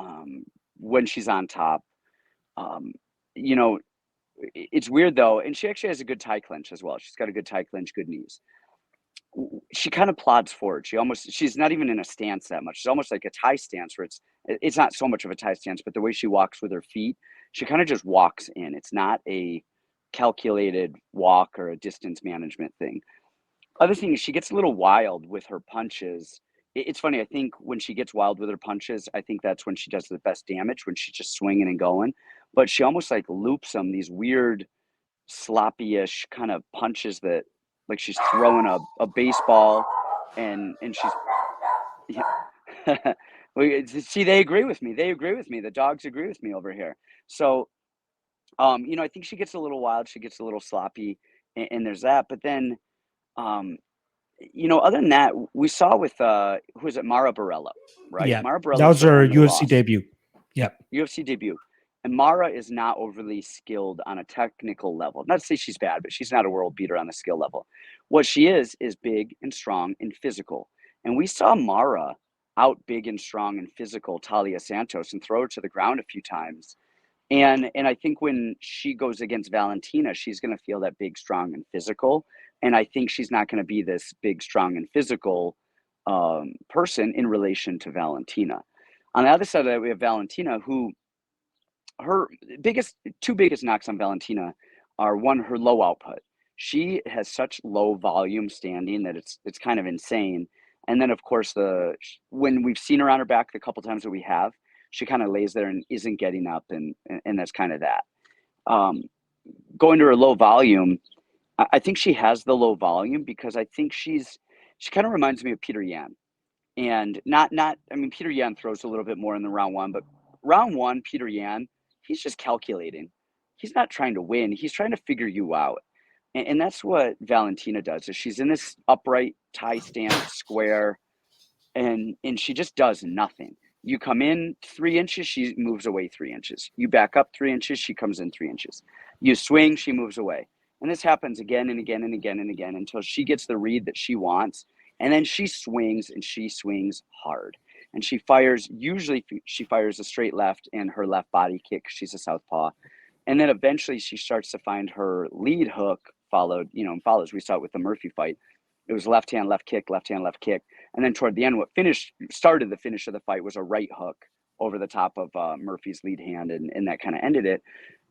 when she's on top. It's weird, though. And she actually has a good tie clinch as well. She's got a good tie clinch, good knees. She kind of plods forward. She's not even in a stance that much. She's almost like a tie stance, where it's not so much of a tie stance, but the way she walks with her feet, she kind of just walks in. It's not a calculated walk or a distance management thing. Other thing is, she gets a little wild with her punches. It's funny. I think when she gets wild with her punches, I think that's when she does the best damage, when she's just swinging and going. But she almost like loops them, these weird sloppy-ish kind of punches that, like, she's throwing a baseball and she's see, they agree with me. The dogs agree with me over here. So I think she gets a little wild, she gets a little sloppy, and there's that. But then other than that, we saw with who is it, Mara Borella, right? Yeah, Mara Borella, that was her UFC debut. Yeah, UFC debut. And Mara is not overly skilled on a technical level. Not to say she's bad, but she's not a world beater on the skill level. What she is big and strong and physical. And we saw Mara out big and strong and physical Taila Santos and throw her to the ground a few times. And I think when she goes against Valentina, she's going to feel that big, strong, and physical. And I think she's not going to be this big, strong, and physical person in relation to Valentina. On the other side of that, we have Valentina, who her two biggest knocks on Valentina are, one, her low output. She has such low volume standing that it's kind of insane. And then, of course, when we've seen her on her back the couple times that we have, she kind of lays there and isn't getting up, and that's kind of that. Going to her low volume, I think she has the low volume because I think she kind of reminds me of Peter Yan. And not I mean, Peter Yan throws a little bit more in the round one, but round one, Peter Yan, he's just calculating. He's not trying to win. He's trying to figure you out. And that's what Valentina does. Is she's in this upright tie stance square, and she just does nothing. You come in 3 inches, she moves away 3 inches. You back up 3 inches, she comes in 3 inches. You swing, she moves away. And this happens again and again and again and again until she gets the read that she wants. And then she swings, and she swings hard. And she fires, usually she fires a straight left and her left body kick. She's a southpaw. And then eventually she starts to find her lead hook followed, follows. We saw it with the Murphy fight. It was left hand, left kick, left hand, left kick. And then toward the end, what started the finish of the fight was a right hook over the top of Murphy's lead hand. And that kind of ended it.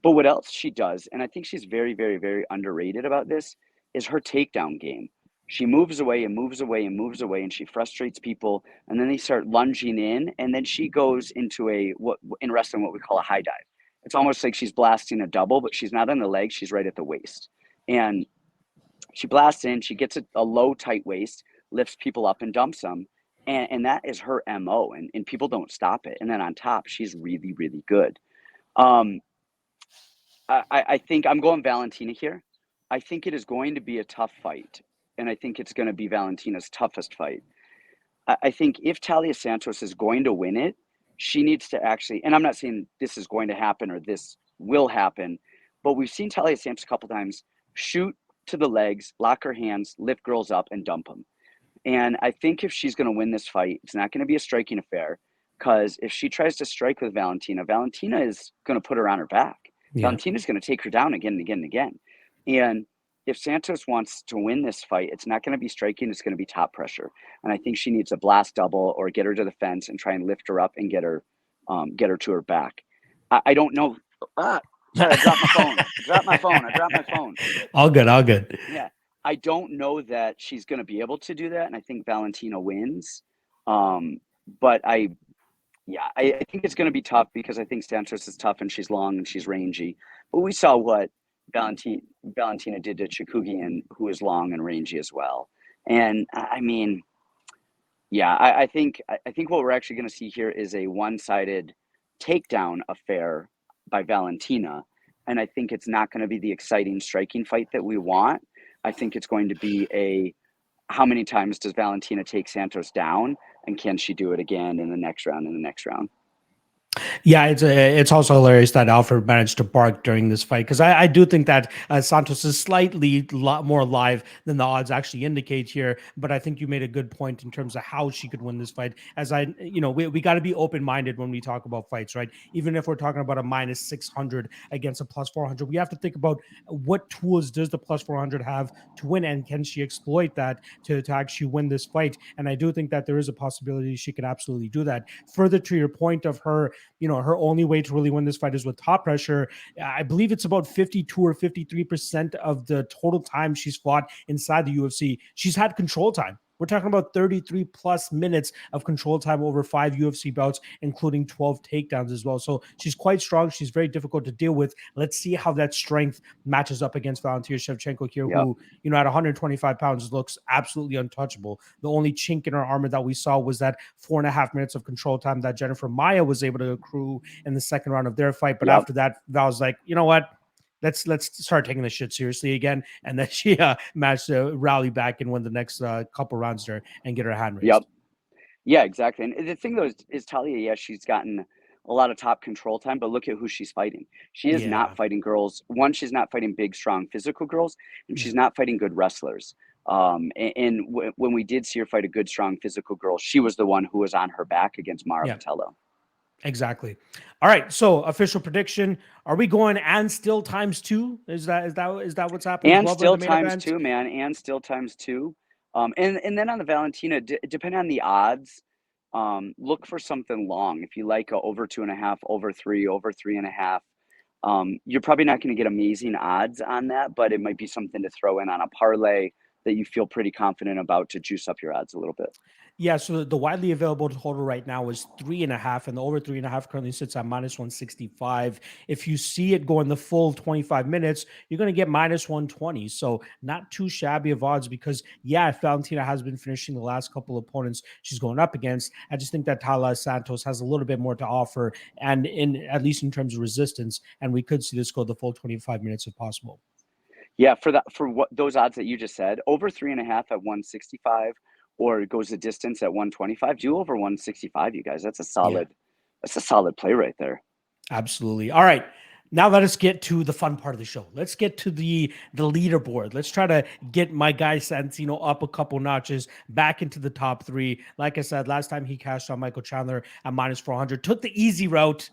But what else she does, and I think she's very, very, very underrated about this, is her takedown game. She moves away and moves away and moves away, and she frustrates people. And then they start lunging in, and then she goes into in wrestling, what we call a high dive. It's almost like she's blasting a double, but she's not on the leg. She's right at the waist. And she blasts in, she gets a low, tight waist, lifts people up and dumps them. And that is her MO, and people don't stop it. And then on top, she's really, really good. I think I'm going Valentina here. I think it is going to be a tough fight, and I think it's going to be Valentina's toughest fight. I think if Talia Santos is going to win it, she needs to actually, and I'm not saying this is going to happen or this will happen, but we've seen Talia Santos a couple times shoot to the legs, lock her hands, lift girls up, and dump them. And I think if she's going to win this fight, it's not going to be a striking affair, because if she tries to strike with Valentina, Valentina is going to put her on her back. Yeah. Valentina's going to take her down again and again and again. And if Santos wants to win this fight, it's not going to be striking. It's going to be top pressure. And I think she needs a blast double or get her to the fence and try and lift her up and get her to her back. I don't know. Sorry, I dropped my phone. I dropped my phone. All good. Yeah. I don't know that she's going to be able to do that. And I think Valentina wins. But I think it's going to be tough, because I think Santos is tough and she's long and she's rangy. But we saw what Valentina did to Chikugian, who is long and rangy as well. And I mean, I think what we're actually going to see here is a one-sided takedown affair by Valentina. And I think it's not going to be the exciting striking fight that we want. I think it's going to be how many times does Valentina take Santos down, and can she do it again in the next round and the next round? Yeah, it's also hilarious that Alfred managed to bark during this fight, because I do think that Santos is slightly more alive than the odds actually indicate here. But I think you made a good point in terms of how she could win this fight. As we got to be open-minded when we talk about fights, right? Even if we're talking about a -600 against a +400, we have to think about what tools does the +400 have to win, and can she exploit that to actually win this fight? And I do think that there is a possibility she can absolutely do that. Further to your point of her, her only way to really win this fight is with top pressure. I believe it's about 52 or 53% of the total time she's fought inside the UFC. She's had control time. We're talking about 33 plus minutes of control time over 5 UFC bouts, including 12 takedowns as well. So she's quite strong. She's very difficult to deal with. Let's see how that strength matches up against Valentina Shevchenko here, who, at 125 pounds looks absolutely untouchable. The only chink in her armor that we saw was that 4.5 minutes of control time that Jennifer Maia was able to accrue in the second round of their fight. But after that, Val's like, you know what? Let's start taking this shit seriously again. And then she managed to rally back and win the next couple rounds there and get her hand raised. Yep. Yeah, exactly. And the thing though is Talia, she's gotten a lot of top control time, but look at who she's fighting. She is not fighting girls. One, she's not fighting big, strong, physical girls, and she's not fighting good wrestlers. When we did see her fight a good, strong, physical girl, she was the one who was on her back against Mara Vitello. Exactly. All right. So official prediction. Are we going and still ×2? Is that what's happening? And still ×2, man. And still ×2. And then on the Valentina, depending on the odds, look for something long. If you like over 2.5, over 3, over 3.5, you're probably not going to get amazing odds on that, but it might be something to throw in on a parlay that you feel pretty confident about to juice up your odds a little bit? Yeah, so the widely available total right now is 3.5, and the over 3.5 currently sits at -165. If you see it going the full 25 minutes, you're going to get -120. So not too shabby of odds because, yeah, Valentina has been finishing the last couple opponents she's going up against. I just think that Tala Santos has a little bit more to offer, and at least in terms of resistance, and we could see this go the full 25 minutes if possible. Yeah, for what those odds that you just said, over 3.5 at 165, or it goes the distance at 125. Do over 165, you guys. That's a solid play right there. Absolutely. All right. Now let us get to the fun part of the show. Let's get to the leaderboard. Let's try to get my guy Santino up a couple notches back into the top 3. Like I said, last time he cashed on Michael Chandler at -400, took the easy route.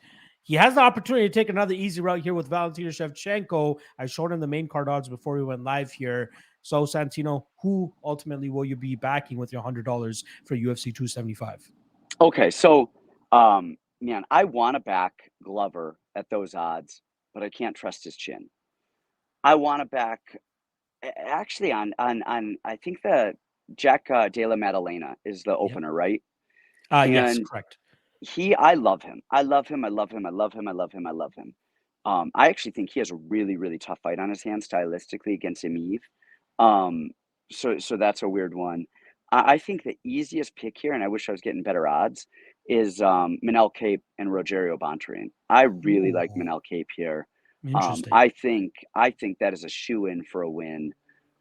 He has the opportunity to take another easy route here with Valentina Shevchenko. I showed him the main card odds before we went live here. So, Santino, who ultimately will you be backing with your $100 for UFC 275? Okay, so, man, I want to back Glover at those odds, but I can't trust his chin. I want to back actually on I think the Jack Della Maddalena is the Yep. opener, right? Yes, And correct. I love him. I love him. I love him. I love him. I love him. I love him. I actually think he has a really, really tough fight on his hands stylistically against Emeve. Um, so that's a weird one. I think the easiest pick here, and I wish I was getting better odds, is Manel Cape and Rogerio Bontorin. I really like Ooh, Manel Cape here. interesting. I think that is a shoe in for a win.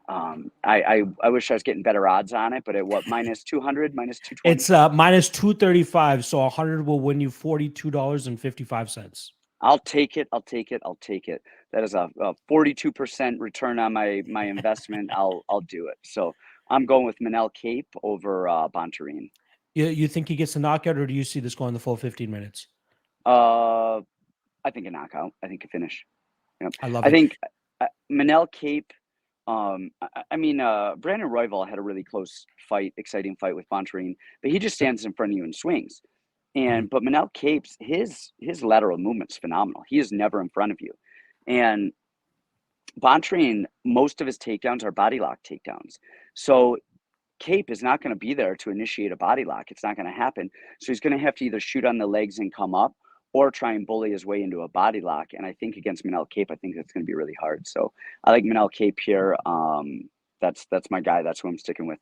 I wish I was getting better odds on it, but at what, -200, -220? It's -235, so 100 will win you $42.55. I'll take it. I'll take it. I'll take it. That is a 42% return on my investment. I'll do it. So I'm going with Manel Cape over Bontorin. You think he gets a knockout, or do you see this going the full 15 minutes? Uh, I think a knockout. I think a finish. Yep. I love I it. think Manel Cape. Brandon Royval had a really close fight, exciting fight with Bontorin, but he just stands in front of you and swings. Mhm. But Manel Cape's his lateral movement's phenomenal. He is never in front of you, and Bontrain, most of his takedowns are body lock takedowns. So Cape is not going to be there to initiate a body lock. It's not going to happen. So he's going to have to either shoot on the legs and come up or try and bully his way into a body lock. And I think against Manel Cape, I think that's going to be really hard. So I like Manel Cape here. That's my guy. That's who I'm sticking with.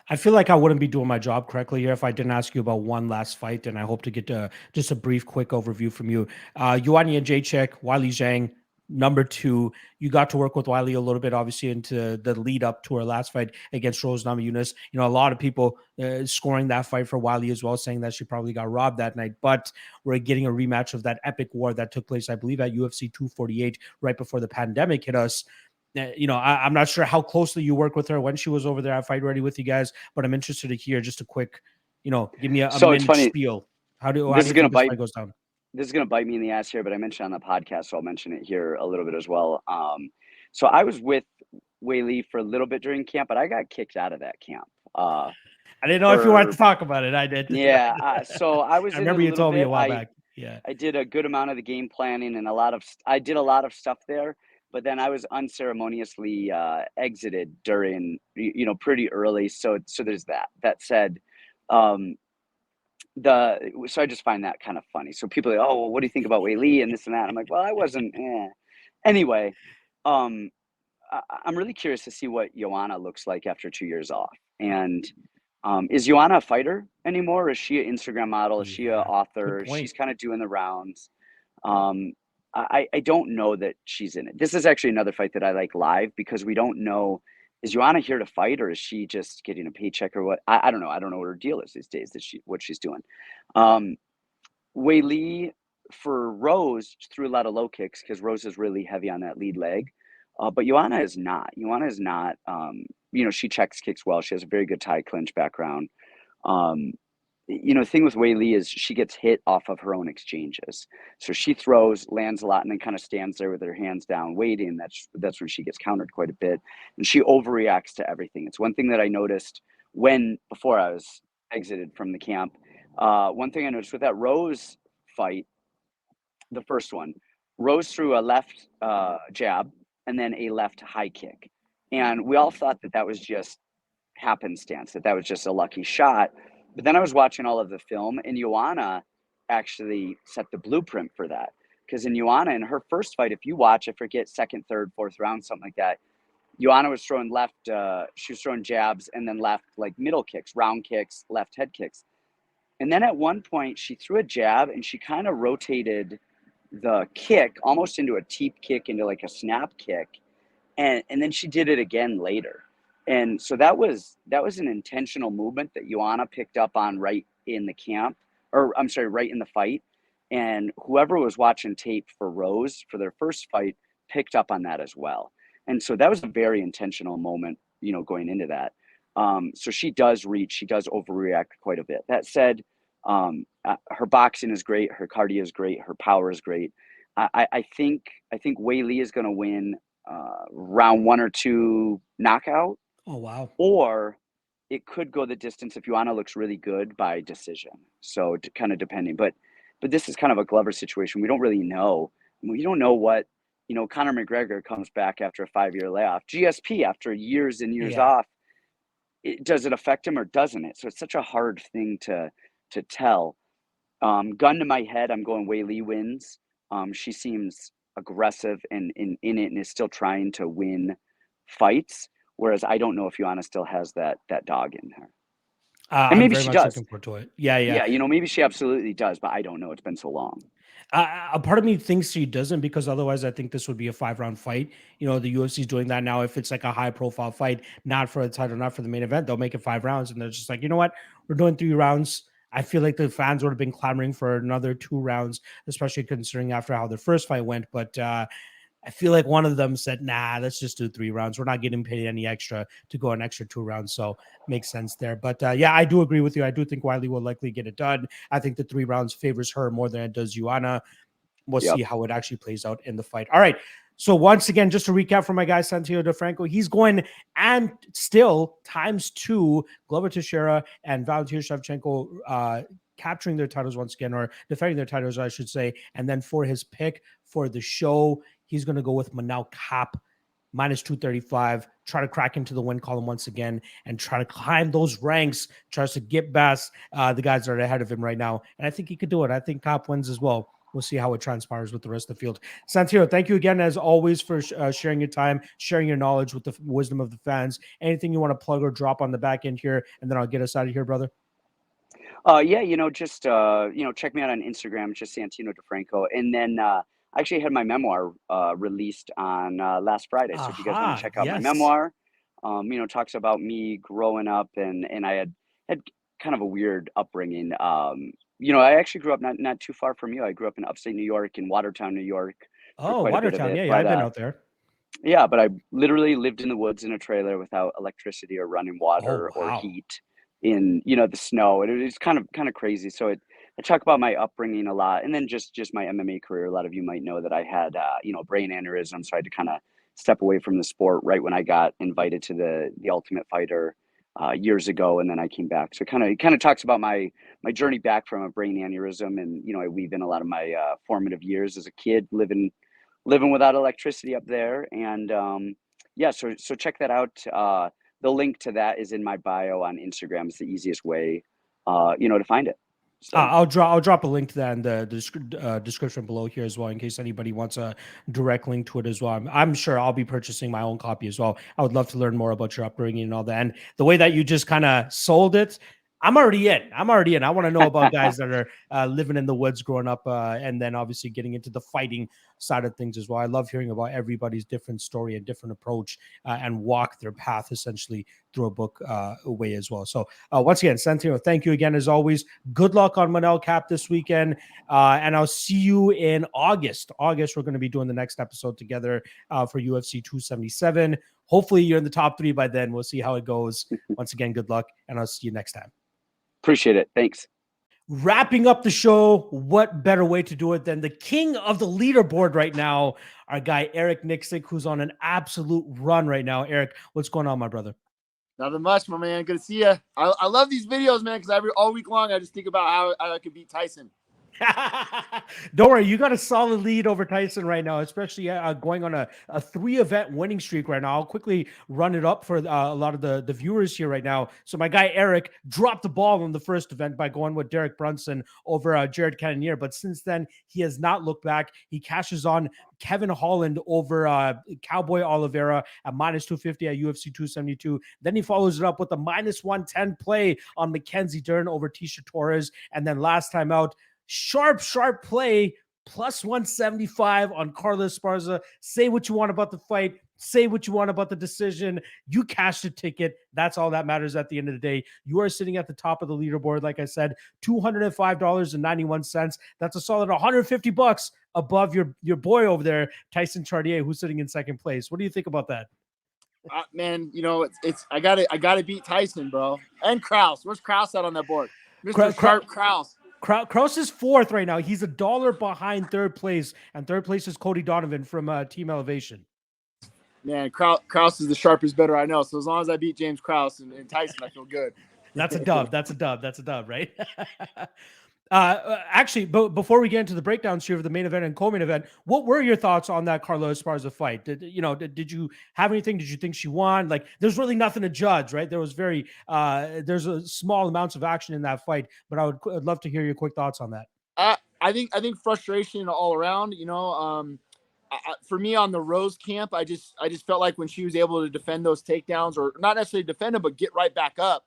I feel like I wouldn't be doing my job correctly here if I didn't ask you about one last fight, and I hope to get just a brief, quick overview from you. Joanna Jacek, Wiley Zhang, number 2. You got to work with Wiley a little bit, obviously, into the lead up to her last fight against Rose Namajunas. You know, a lot of people scoring that fight for Wiley as well, saying that she probably got robbed that night. But we're getting a rematch of that epic war that took place, I believe, at UFC 248 right before the pandemic hit us. You know, I'm not sure how closely you work with her when she was over there at Fight Ready with you guys, but I'm interested to hear just a quick, give me a So it's minute funny. spiel. How do This is you gonna think this bite. fight goes down? This is gonna bite me in the ass here, but I mentioned on the podcast, so I'll mention it here a little bit as well. So I was with Wei Li for a little bit during camp, but I got kicked out of that camp. I didn't know if you wanted to For talk about it. I did. Yeah, so I was I in it remember a you little told me a bit. while back. Yeah. I did a good amount of the game planning and I did a lot of stuff there, but then I was unceremoniously exited during pretty early. So there's that. That said, um, so I just find that kind of funny. So people are like, oh, well, what do you think about Wei Li and this and that? I'm like, well, I wasn't. Anyway, um, I'm really curious to see what Joanna looks like after 2 years off. And is Joanna a fighter anymore? Or is she an Instagram model? Is she an Yeah. Good author? point. She's kind of doing the rounds. Um, I don't know that she's in it. This is actually another fight that I like live because we don't know, is Joanna here to fight or is she just getting a paycheck or what? I don't know. I don't know what her deal is these days, what she's doing. Um, Wei Li for Rose threw a lot of low kicks because Rose is really heavy on that lead leg. But Joanna is not. Joanna is not. She checks kicks well. She has a very good Thai clinch background. Um, the thing with Wei Li is she gets hit off of her own exchanges. So she throws, lands a lot, and then kind of stands there with her hands down, waiting. That's when she gets countered quite a bit, and she overreacts to everything. It's one thing that I noticed before I was exited from the camp. One thing I noticed with that Rose fight, the first one, Rose threw a left jab and then a left high kick. And we all thought that that was just happenstance, that that was just a lucky shot. But then I was watching all of the film, and Joanna actually set the blueprint for that. Because in Joanna, in her first fight, if you watch, I forget, second, third, fourth round, something like that, Joanna was throwing left, she was throwing jabs and then left, like middle kicks, round kicks, left head kicks. And then at one point, she threw a jab and she kind of rotated the kick almost into a teep kick, into like a snap kick. And then she did it again later. And so that was an intentional movement that Joanna picked up on right in the camp, or I'm sorry, right in the fight. And whoever was watching tape for Rose for their first fight picked up on that as well. And so that was a very intentional moment, you know, going into that. So she does reach, she does overreact quite a bit. That said, her boxing is great, her cardio is great, her power is great. I think Wei Li is going to win round 1 or 2 knockout. Oh, wow. Or it could go the distance if Joanna looks really good by decision. So kind of depending, but this is kind of a Glover situation. We don't really know. We don't know what, you know, Conor McGregor comes back after a 5-year layoff. GSP after years and years off. Does it affect him or doesn't it? So it's such a hard thing to tell. Gun to my head, I'm going Wei Li wins. She seems aggressive and in it and is still trying to win fights. Whereas I don't know if Joanna still has that dog in her. And maybe she does. Looking forward to it. Yeah. Yeah, you know, maybe she absolutely does, but I don't know. It's been so long. A part of me thinks she doesn't, because otherwise I think this would be a 5-round fight. You know, the UFC is doing that now. If it's like a high profile fight, not for the title, not for the main event, they'll make it 5 rounds. And they're just like, you know what? We're doing 3 rounds. I feel like the fans would have been clamoring for another 2 rounds, especially considering after how their first fight went. But I feel like one of them said, nah, let's just do 3 rounds. We're not getting paid any extra to go an extra 2 rounds. So makes sense there. But yeah, I do agree with you. I do think Wiley will likely get it done. I think the 3 rounds favors her more than it does Joanna. We'll see how it actually plays out in the fight. All right. So once again, just to recap for my guy, Santino DeFranco, he's going and still ×2, Glover Teixeira and Valentina Shevchenko capturing their titles once again, or defending their titles, I should say. And then for his pick for the show, he's going to go with Manel Kape -235, try to crack into the win column once again and try to climb those ranks, tries to get past the guys that are ahead of him right now. And I think he could do it. I think Kape wins as well. We'll see how it transpires with the rest of the field. Santino, thank you again, as always, for sharing your time, sharing your knowledge with the wisdom of the fans. Anything you want to plug or drop on the back end here, and then I'll get us out of here, brother? Yeah, you know, just, you know, check me out on Instagram, just Santino DeFranco. And then I actually had my memoir released on last Friday. So if you guys want to check out my memoir, you know, talks about me growing up, and I had kind of a weird upbringing. You know, I actually grew up not too far from you. I grew up in upstate New York, in Watertown, New York. Oh, Watertown. Yeah, I've been out there. Yeah, but I literally lived in the woods in a trailer without electricity or running water or heat in, you know, the snow. And it was kind of crazy. So I talk about my upbringing a lot, and then just my MMA career. A lot of you might know that I had, you know, brain aneurysm. So I had to kind of step away from the sport right when I got invited to the Ultimate Fighter years ago, and then I came back. So it kind of talks about my journey back from a brain aneurysm, and you know, I weave in a lot of my formative years as a kid living without electricity up there. And yeah, so check that out. The link to that is in my bio on Instagram. It's the easiest way, you know, to find it. So. I'll drop a link to that in the description below here as well, in case anybody wants a direct link to it as well. I'm sure I'll be purchasing my own copy as well. I would love to learn more about your upbringing and all that. And the way that you just kind of sold it, I'm already in. I want to know about guys that are living in the woods growing up, and then obviously getting into the fighting side of things as well. I love hearing about everybody's different story and different approach, and walk their path essentially through a book way as well. So once again, Santino, thank you again as always. Good luck on Manel Kape this weekend, and I'll see you in August. We're going to be doing the next episode together for UFC 277. Hopefully you're in the top 3 by then. We'll see how it goes. Once again, good luck, and I'll see you next time. Appreciate it. Thanks. Wrapping up the show, what better way to do it than the king of the leaderboard right now, our guy Eric Nicksick, who's on an absolute run right now. Eric, what's going on, my brother? Nothing much, my man. Good to see you. I love these videos, man, because all week long I just think about how I could beat Tyson. Don't worry, you got a solid lead over Tyson right now, especially going on a 3-event winning streak right now. I'll quickly run it up for a lot of the viewers here right now. So my guy Eric dropped the ball in the first event by going with Derek Brunson over Jared Cannonier, but since then he has not looked back. He cashes on Kevin Holland over Cowboy Oliveira at -250 at UFC 272. Then he follows it up with a -110 play on Mackenzie Dern over Tisha Torres. And then last time out, sharp play, +175 on Carla Esparza. Say what you want about the fight. Say what you want about the decision. You cashed a ticket. That's all that matters at the end of the day. You are sitting at the top of the leaderboard, like I said, $205.91. That's a solid $150 above your boy over there, Tyson Chartier, who's sitting in second place. What do you think about that? Man, it's I gotta beat Tyson, bro. And Krause. Where's Krause out on that board? Mr. Sharp Krause. Krause is fourth right now. He's $1 behind third place, and third place is Cody Donovan from Team Elevation. Man, Krause is the sharpest better I know. So as long as I beat James Krause and Tyson, I feel good. That's a dub. That's a dub, right? Actually, but before we get into the breakdowns here of the main event and co-main event, what were your thoughts on that Carla Esparza fight? Did you have anything? Did you think she won? Like, there's really nothing to judge, right? There was there's a small amounts of action in that fight, but I'd love to hear your quick thoughts on that. I think frustration all around. For me on the Rose camp, I just felt like when she was able to defend those takedowns, or not necessarily defend them, but get right back up.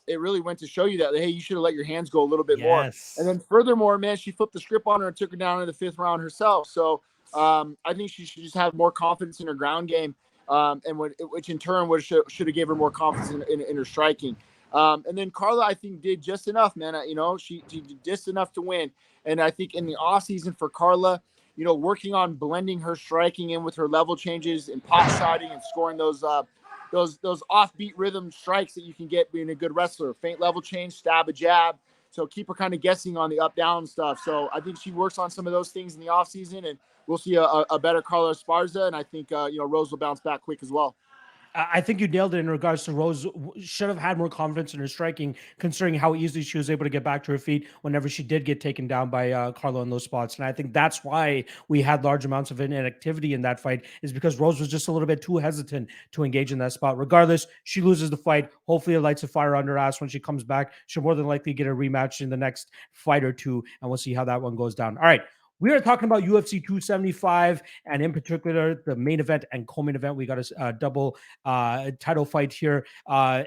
It really went to show you that, hey, you should have let your hands go a little bit more. And then furthermore, man, she flipped the script on her and took her down in the 5th round herself. So I think she should just have more confidence in her ground game, which in turn should have gave her more confidence in her striking. And then Carla, I think, did just enough, man. She did just enough to win. And I think in the off season for Carla, working on blending her striking in with her level changes and pot shotting and scoring those offbeat rhythm strikes that you can get being a good wrestler. Feint level change, stab a jab. So keep her kind of guessing on the up-down stuff. So I think she works on some of those things in the offseason, and we'll see a better Carla Esparza. And I think, Rose will bounce back quick as well. I think you nailed it in regards to Rose. Should have had more confidence in her striking, considering how easily she was able to get back to her feet whenever she did get taken down by Carla in those spots. And I think that's why we had large amounts of inactivity in that fight, is because Rose was just a little bit too hesitant to engage in that spot. Regardless, she loses the fight. Hopefully it lights a fire under her ass when she comes back. She'll more than likely get a rematch in the next fight or two, and we'll see how that one goes down. All right. We are talking about UFC 275, and in particular, the main event and co-main event. We got a double title fight here.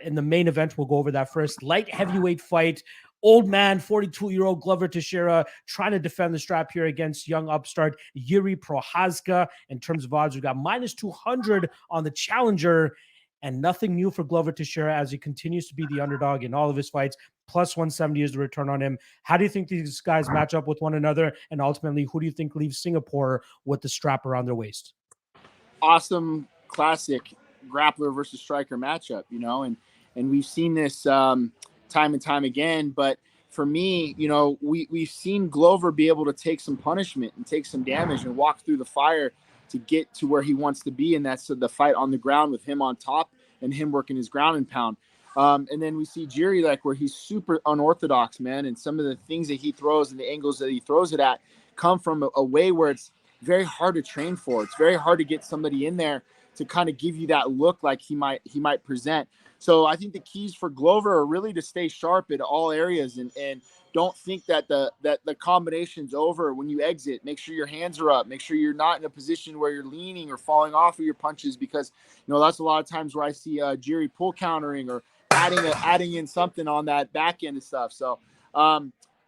In the main event, we'll go over that first. Light heavyweight fight. Old man, 42-year-old Glover Teixeira trying to defend the strap here against young upstart Yuri Prochazka. In terms of odds, we got -200 on the challenger, and nothing new for Glover Teixeira as he continues to be the underdog in all of his fights. +170 is the return on him. How do you think these guys match up with one another? And ultimately, who do you think leaves Singapore with the strap around their waist? Awesome, classic grappler versus striker matchup, and we've seen this time and time again. But for me, we've seen Glover be able to take some punishment and take some damage and walk through the fire to get to where he wants to be, and that's the fight on the ground with him on top and him working his ground and pound. And then we see Jiri, where he's super unorthodox, man, and some of the things that he throws and the angles that he throws it at come from a way where it's very hard to train for. It's very hard to get somebody in there to kind of give you that look like he might present. So I think the keys for Glover are really to stay sharp at all areas and don't think that the combination's over when you exit. Make sure your hands are up. Make sure you're not in a position where you're leaning or falling off of your punches, because that's a lot of times where I see Jiri pull countering or adding in something on that back end and stuff. So,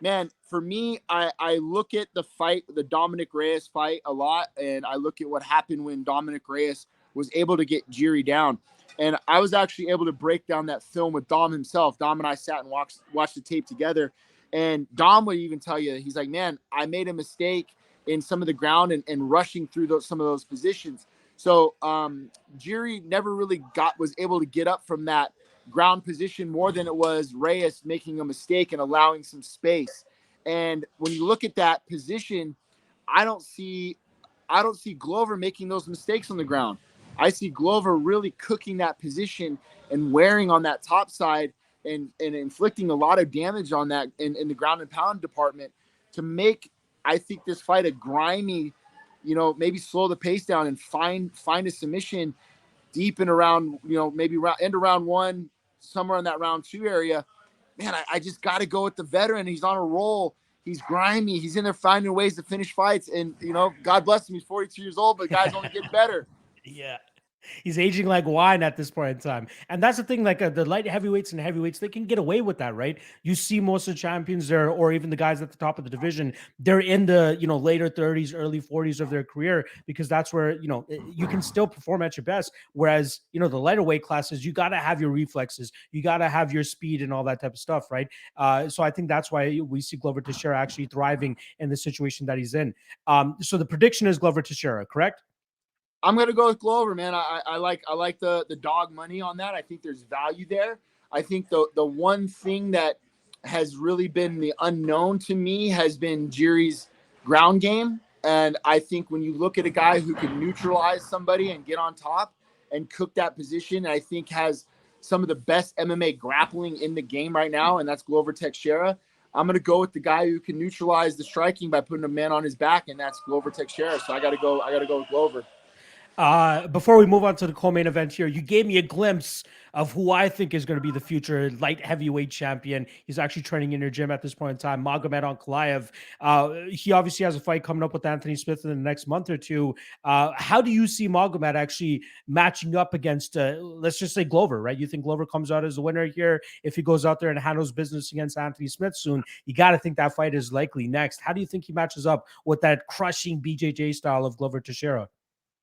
man, for me, I look at the Dominic Reyes fight a lot, and I look at what happened when Dominic Reyes was able to get Jiri down. And I was actually able to break down that film with Dom himself. Dom and I sat and watched the tape together. And Dom would even tell you, he's like, man, I made a mistake in some of the ground and rushing through some of those positions. So Jiri never really was able to get up from that ground position more than it was Reyes making a mistake and allowing some space. And when you look at that position, I don't see Glover making those mistakes on the ground. I see Glover really cooking that position and wearing on that top side and inflicting a lot of damage on that in the ground and pound department to make, I think, this fight a grimy, maybe slow the pace down and find a submission deep in around, maybe end of round 1, somewhere in that round 2 area. Man, I just got to go with the veteran. He's on a roll. He's grimy. He's in there finding ways to finish fights. And, God bless him. He's 42 years old, but the guy's only getting better. Yeah. He's aging like wine at this point in time. And that's the thing, like the light heavyweights and heavyweights, they can get away with that, right? You see most of the champions there, or even the guys at the top of the division, they're in the, later 30s, early 40s of their career, because that's where, you can still perform at your best. Whereas, the lighter weight classes, you got to have your reflexes, you got to have your speed and all that type of stuff, right? So I think that's why we see Glover Teixeira actually thriving in the situation that he's in. So the prediction is Glover Teixeira, correct? I'm gonna go with Glover, man. I like the dog money on that. I think there's value there. I think the one thing that has really been the unknown to me has been Jiri's ground game. And I think when you look at a guy who can neutralize somebody and get on top and cook that position, I think has some of the best MMA grappling in the game right now, and that's Glover Teixeira. I'm gonna go with the guy who can neutralize the striking by putting a man on his back, and that's Glover Teixeira. So I gotta go with Glover. Before we move on to the co-main event here, you gave me a glimpse of who I think is going to be the future light heavyweight champion. He's actually training in your gym at this point in time, Magomed Ankalaev. He obviously has a fight coming up with Anthony Smith in the next month or two. How do you see Magomed actually matching up against, let's just say, Glover, right? You think Glover comes out as a winner here? If he goes out there and handles business against Anthony Smith soon, you got to think that fight is likely next. How do you think he matches up with that crushing BJJ style of Glover Teixeira?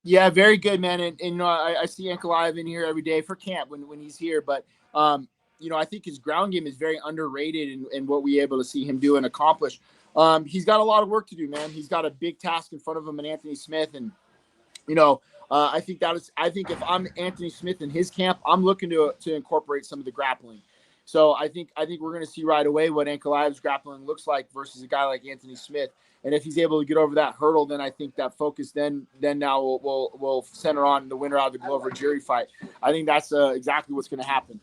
Yeah, very good, man. And I see Ankalaev in here every day for camp when he's here. But, I think his ground game is very underrated in what we're able to see him do and accomplish. He's got a lot of work to do, man. He's got a big task in front of him and Anthony Smith. And, I think if I'm Anthony Smith in his camp, I'm looking to incorporate some of the grappling. So I think we're going to see right away what Ankalaev's grappling looks like versus a guy like Anthony Smith. And if he's able to get over that hurdle, then I think that focus then now will center on the winner out of the Glover-Jiri fight. I think that's exactly what's going to happen.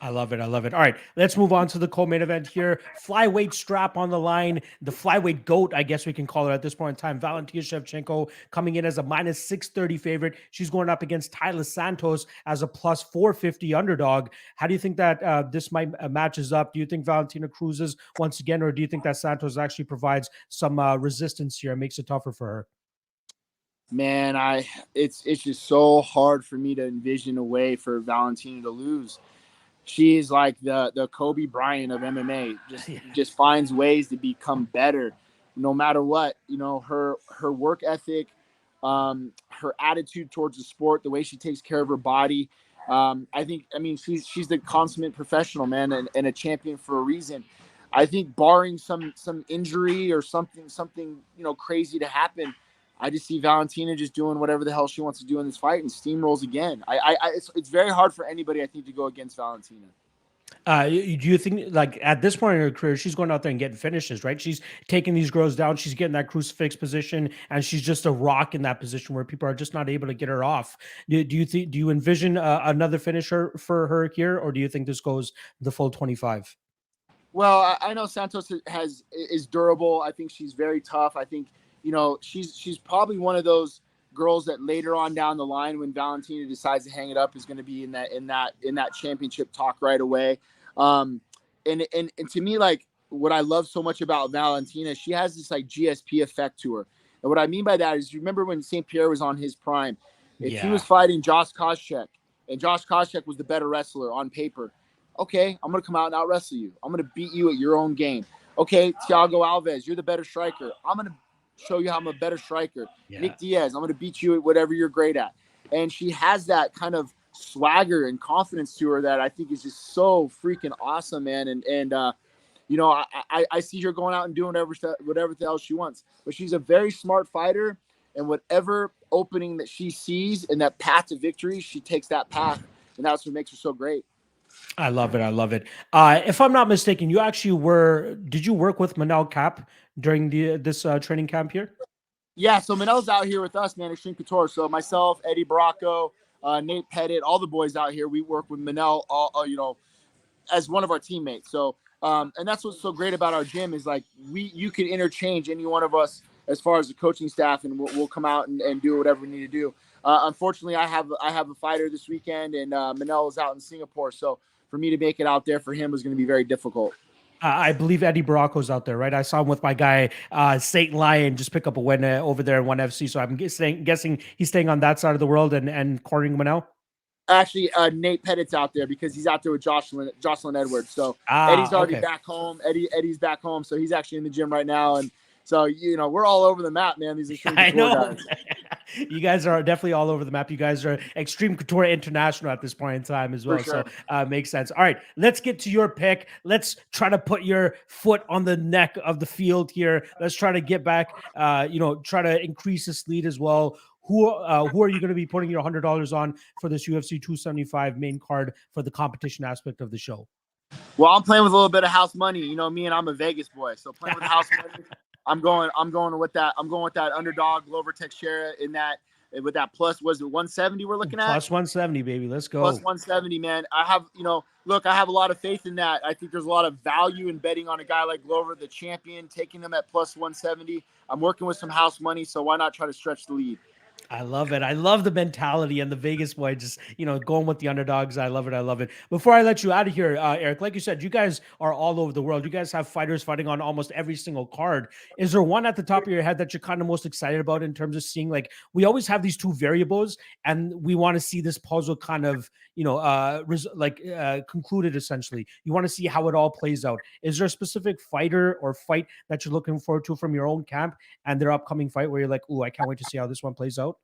I love it. All right, let's move on to the co-main event here. Flyweight strap on the line. The flyweight GOAT, I guess we can call her at this point in time, Valentina Shevchenko, coming in as a minus 630 favorite. She's going up against Taila Santos as a plus 450 underdog. How do you think that this might matches up? Do you think Valentina cruises once again, or do you think that Santos actually provides some resistance here and makes it tougher for her? Man, it's just so hard for me to envision a way for Valentina to lose. She is like the Kobe Bryant of MMA. Just finds ways to become better, no matter what. Her work ethic, her attitude towards the sport, the way she takes care of her body. She's the consummate professional, man, and a champion for a reason. I think barring some injury or something crazy to happen, I just see Valentina just doing whatever the hell she wants to do in this fight and steamrolls again. It's very hard for anybody, I think, to go against Valentina. Do you think, like, at this point in her career, she's going out there and getting finishes, right? She's taking these girls down. She's getting that crucifix position, and she's just a rock in that position where people are just not able to get her off. Do you envision another finisher for her here, or do you think this goes the full 25? Well, I know Santos is durable. I think she's very tough. I think, she's probably one of those girls that later on down the line, when Valentina decides to hang it up, is going to be in that championship talk right away. And to me, like, what I love so much about Valentina, she has this like GSP effect to her. And what I mean by that is, you remember when St. Pierre was on his prime, if he was fighting Josh Koscheck, and Josh Koscheck was the better wrestler on paper, okay, I'm going to come out and out wrestle you. I'm going to beat you at your own game. Okay, Thiago Alves, you're the better striker. I'm going to show you how I'm a better striker. Yeah. Nick Diaz, I'm going to beat you at whatever you're great at. And she has that kind of swagger and confidence to her that I think is just so freaking awesome, man. And I see her going out and doing whatever the hell she wants. But she's a very smart fighter, and whatever opening that she sees and that path to victory, she takes that path, and that's what makes her so great. I love it. If I'm not mistaken, did you work with Manel Cap during this training camp here? Yeah, so Manel's out here with us, man, Extreme Couture. So myself, Eddie Baracco, Nate Pettit, all the boys out here, we work with Manel, as one of our teammates. So And that's what's so great about our gym is like you can interchange any one of us as far as the coaching staff, and we'll come out and do whatever we need to do. Unfortunately, I have a fighter this weekend, and Manel is out in Singapore, so for me to make it out there for him was going to be very difficult. I believe Eddie Baracco's out there, right? I saw him with my guy, Satan Lion, just pick up a win over there in ONE FC. So I'm guessing he's staying on that side of the world and cornering Manel. Actually, Nate Pettit's out there because he's out there with Jocelyn Edwards. So Eddie's already back home. Eddie's back home, so he's actually in the gym right now. And so, we're all over the map, man. These Extreme Couture guys. You guys are definitely all over the map. You guys are Extreme Couture International at this point in time as well. Sure. So makes sense. All right, let's get to your pick. Let's try to put your foot on the neck of the field here. Let's try to get back, try to increase this lead as well. Who are you going to be putting your $100 on for this UFC 275 main card for the competition aspect of the show? Well, I'm playing with a little bit of house money. You know me, and I'm a Vegas boy, so playing with house money. I'm going with that. I'm going with that underdog Glover Teixeira with that plus, was it 170 we're looking at? Plus 170, baby. Let's go. Plus 170, man. I have a lot of faith in that. I think there's a lot of value in betting on a guy like Glover, the champion, taking him at plus 170. I'm working with some house money, so why not try to stretch the lead? I love it. I love the mentality and the Vegas boy, just, going with the underdogs. I love it. I love it. Before I let you out of here, Eric, like you said, you guys are all over the world. You guys have fighters fighting on almost every single card. Is there one at the top of your head that you're kind of most excited about in terms of seeing, like, we always have these two variables and we want to see this puzzle kind of, concluded essentially. You want to see how it all plays out. Is there a specific fighter or fight that you're looking forward to from your own camp and their upcoming fight where you're like, ooh, I can't wait to see how this one plays out?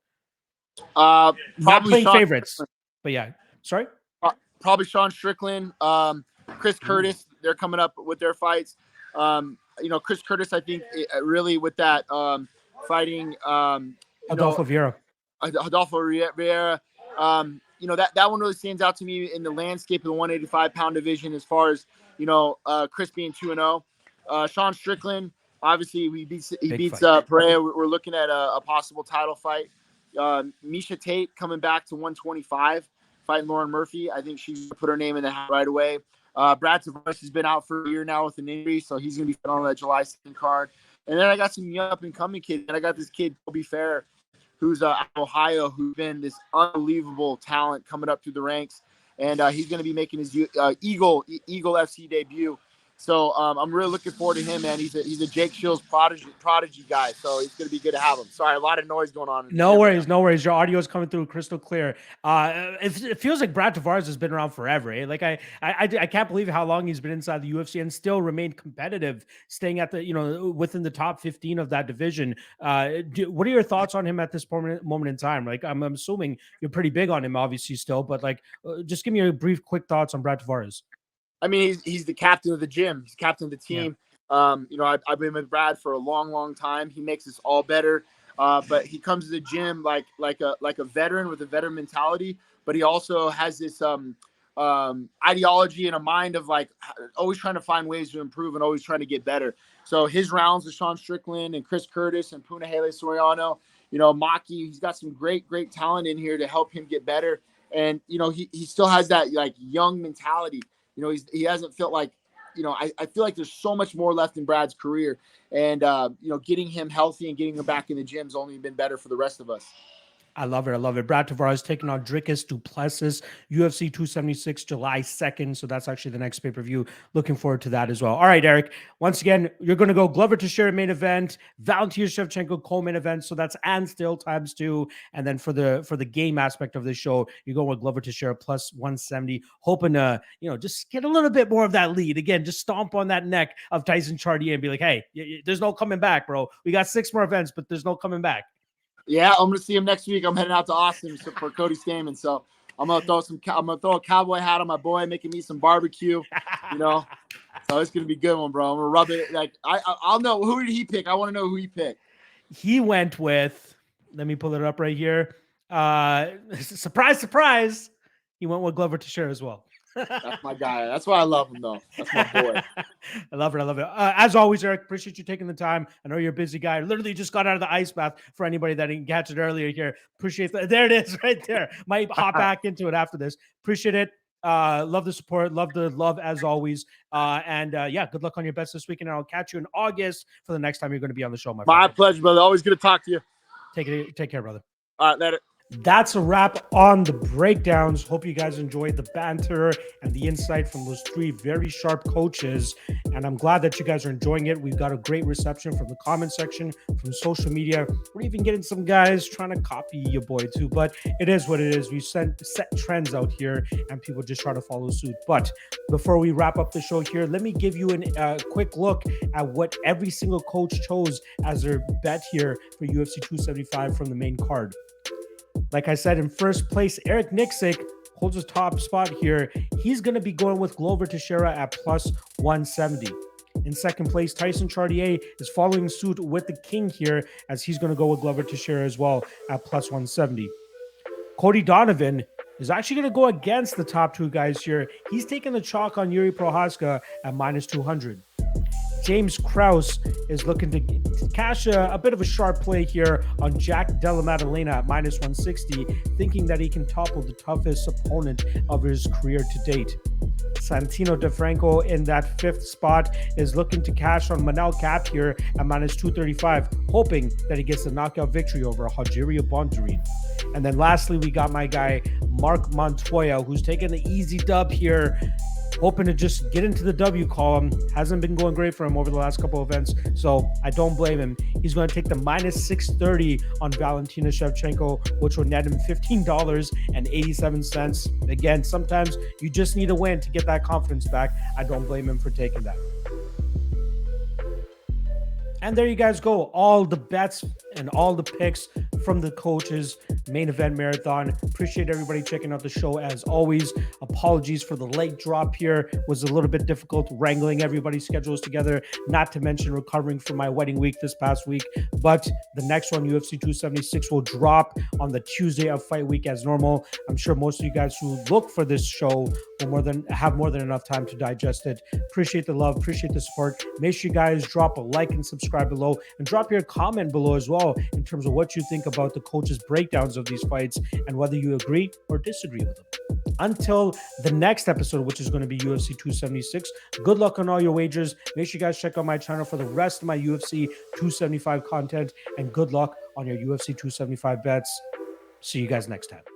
Probably not playing Sean favorites, but yeah. Sorry? Probably Sean Strickland, Chris Curtis. They're coming up with their fights. Chris Curtis, I think really with that fighting Adolfo Vieira. Vieira. That one really stands out to me in the landscape of the 185-pound division as far as, Chris being 2-0. Sean Strickland, obviously he beats Pereira. We're looking at a possible title fight. Misha Tate coming back to 125, fighting Lauren Murphy. I think she's put her name in the hat right away. Brad Tavares has been out for a year now with an injury, so he's going to be on that July 2nd card. And then I got some young up-and-coming kids. And I got this kid, Kobe Fair, who's out of Ohio, who's been this unbelievable talent coming up through the ranks. And he's going to be making his Eagle FC debut. So I'm really looking forward to him, man. He's a Jake Shields prodigy guy, so it's going to be good to have him. Sorry, a lot of noise going on. No worries. Your audio is coming through crystal clear. It feels like Brad Tavares has been around forever. Eh? Like I can't believe how long he's been inside the UFC and still remained competitive, staying at the within the top 15 of that division. What are your thoughts on him at this moment in time? Like I'm assuming you're pretty big on him, obviously still, but just give me your brief, quick thoughts on Brad Tavares. I mean, he's the captain of the gym. He's captain of the team. Yeah. I've been with Brad for a long, long time. He makes us all better. But he comes to the gym like a veteran with a veteran mentality. But he also has this ideology and a mind of always trying to find ways to improve and always trying to get better. So his rounds with Sean Strickland and Chris Curtis and Punahele Soriano, Maki, he's got some great talent in here to help him get better. And he still has that young mentality. He hasn't felt like, I feel like there's so much more left in Brad's career, and getting him healthy and getting him back in the gym's only been better for the rest of us. I love it. Brad Tavares taking on Dricus du Plessis, UFC 276, July 2nd. So that's actually the next pay-per-view. Looking forward to that as well. All right, Eric. Once again, you're going to go Glover Teixeira main event, Valentina Shevchenko co-main event. So that's and still times 2. And then for the game aspect of the show, you're going with Glover Teixeira plus 170, hoping to, just get a little bit more of that lead. Again, just stomp on that neck of Tyson Chartier and be like, hey, there's no coming back, bro. We got 6 more events, but there's no coming back. Yeah, I'm gonna see him next week. I'm heading out to Austin for Cody Stamen, so I'm gonna throw a cowboy hat on my boy, making me some barbecue. So it's gonna be a good one, bro. I'm gonna rub it. I'll know who did he pick. I want to know who he picked. He went with. Let me pull it up right here. Surprise! He went with Glover Teixeira as well. That's my guy. That's why I love him, though. That's my boy. I love it. As always, Eric, appreciate you taking the time. I know you're a busy guy. Literally just got out of the ice bath for anybody that didn't catch it earlier here. Appreciate that. There it is right there. Might hop back into it after this. Appreciate it. Love the support. Love the love as always. Yeah, good luck on your bets this weekend. And I'll catch you in August for the next time you're going to be on the show, my friend. My pleasure, brother. Always good to talk to you. Take care, brother. All right, later. That's a wrap on the breakdowns. Hope you guys enjoyed the banter and the insight from those three very sharp coaches. And I'm glad that you guys are enjoying it. We've got a great reception from the comment section, from social media. We're even getting some guys trying to copy your boy too, but it is what it is. We set trends out here and people just try to follow suit. But before we wrap up the show here, let me give you a quick look at what every single coach chose as their bet here for UFC 275 from the main card. Like I said, in first place, Eric Nicksick holds his top spot here. He's going to be going with Glover Teixeira at plus 170. In second place, Tyson Chartier is following suit with the king here, as he's going to go with Glover Teixeira as well at plus 170. Cody Donovan is actually going to go against the top two guys here. He's taking the chalk on Yuri Prohaska at minus 200. James Krause is looking to cash a bit of a sharp play here on Jack Della Maddalena at minus 160, thinking that he can topple the toughest opponent of his career to date. Santino DeFranco in that fifth spot is looking to cash on Manel Cap here at minus 235, hoping that he gets a knockout victory over Rogerio Bontorin. And then lastly, we got my guy Marc Montoya, who's taking the easy dub here, hoping to just get into the W column. Hasn't been going great for him over the last couple of events, so I don't blame him. He's going to take the minus 630 on Valentina Shevchenko, which will net him $15.87. Again, sometimes you just need a win to get that confidence back. I don't blame him for taking that. And there you guys go. All the bets and all the picks from the coaches main event marathon. Appreciate everybody checking out the show as always. Apologies for the late drop here. It was a little bit difficult wrangling everybody's schedules together, not to mention recovering from my wedding week this past week. But the next one, UFC 276, will drop on the Tuesday of fight week as normal. I'm sure most of you guys who look for this show will have more than enough time to digest it. Appreciate the love, appreciate the support. Make sure you guys drop a like and subscribe below, and drop your comment below as well in terms of what you think about the coaches' breakdowns of these fights and whether you agree or disagree with them. Until the next episode, which is going to be UFC 276, good luck on all your wagers. Make sure you guys check out my channel for the rest of my UFC 275 content, and good luck on your UFC 275 bets. See you guys next time.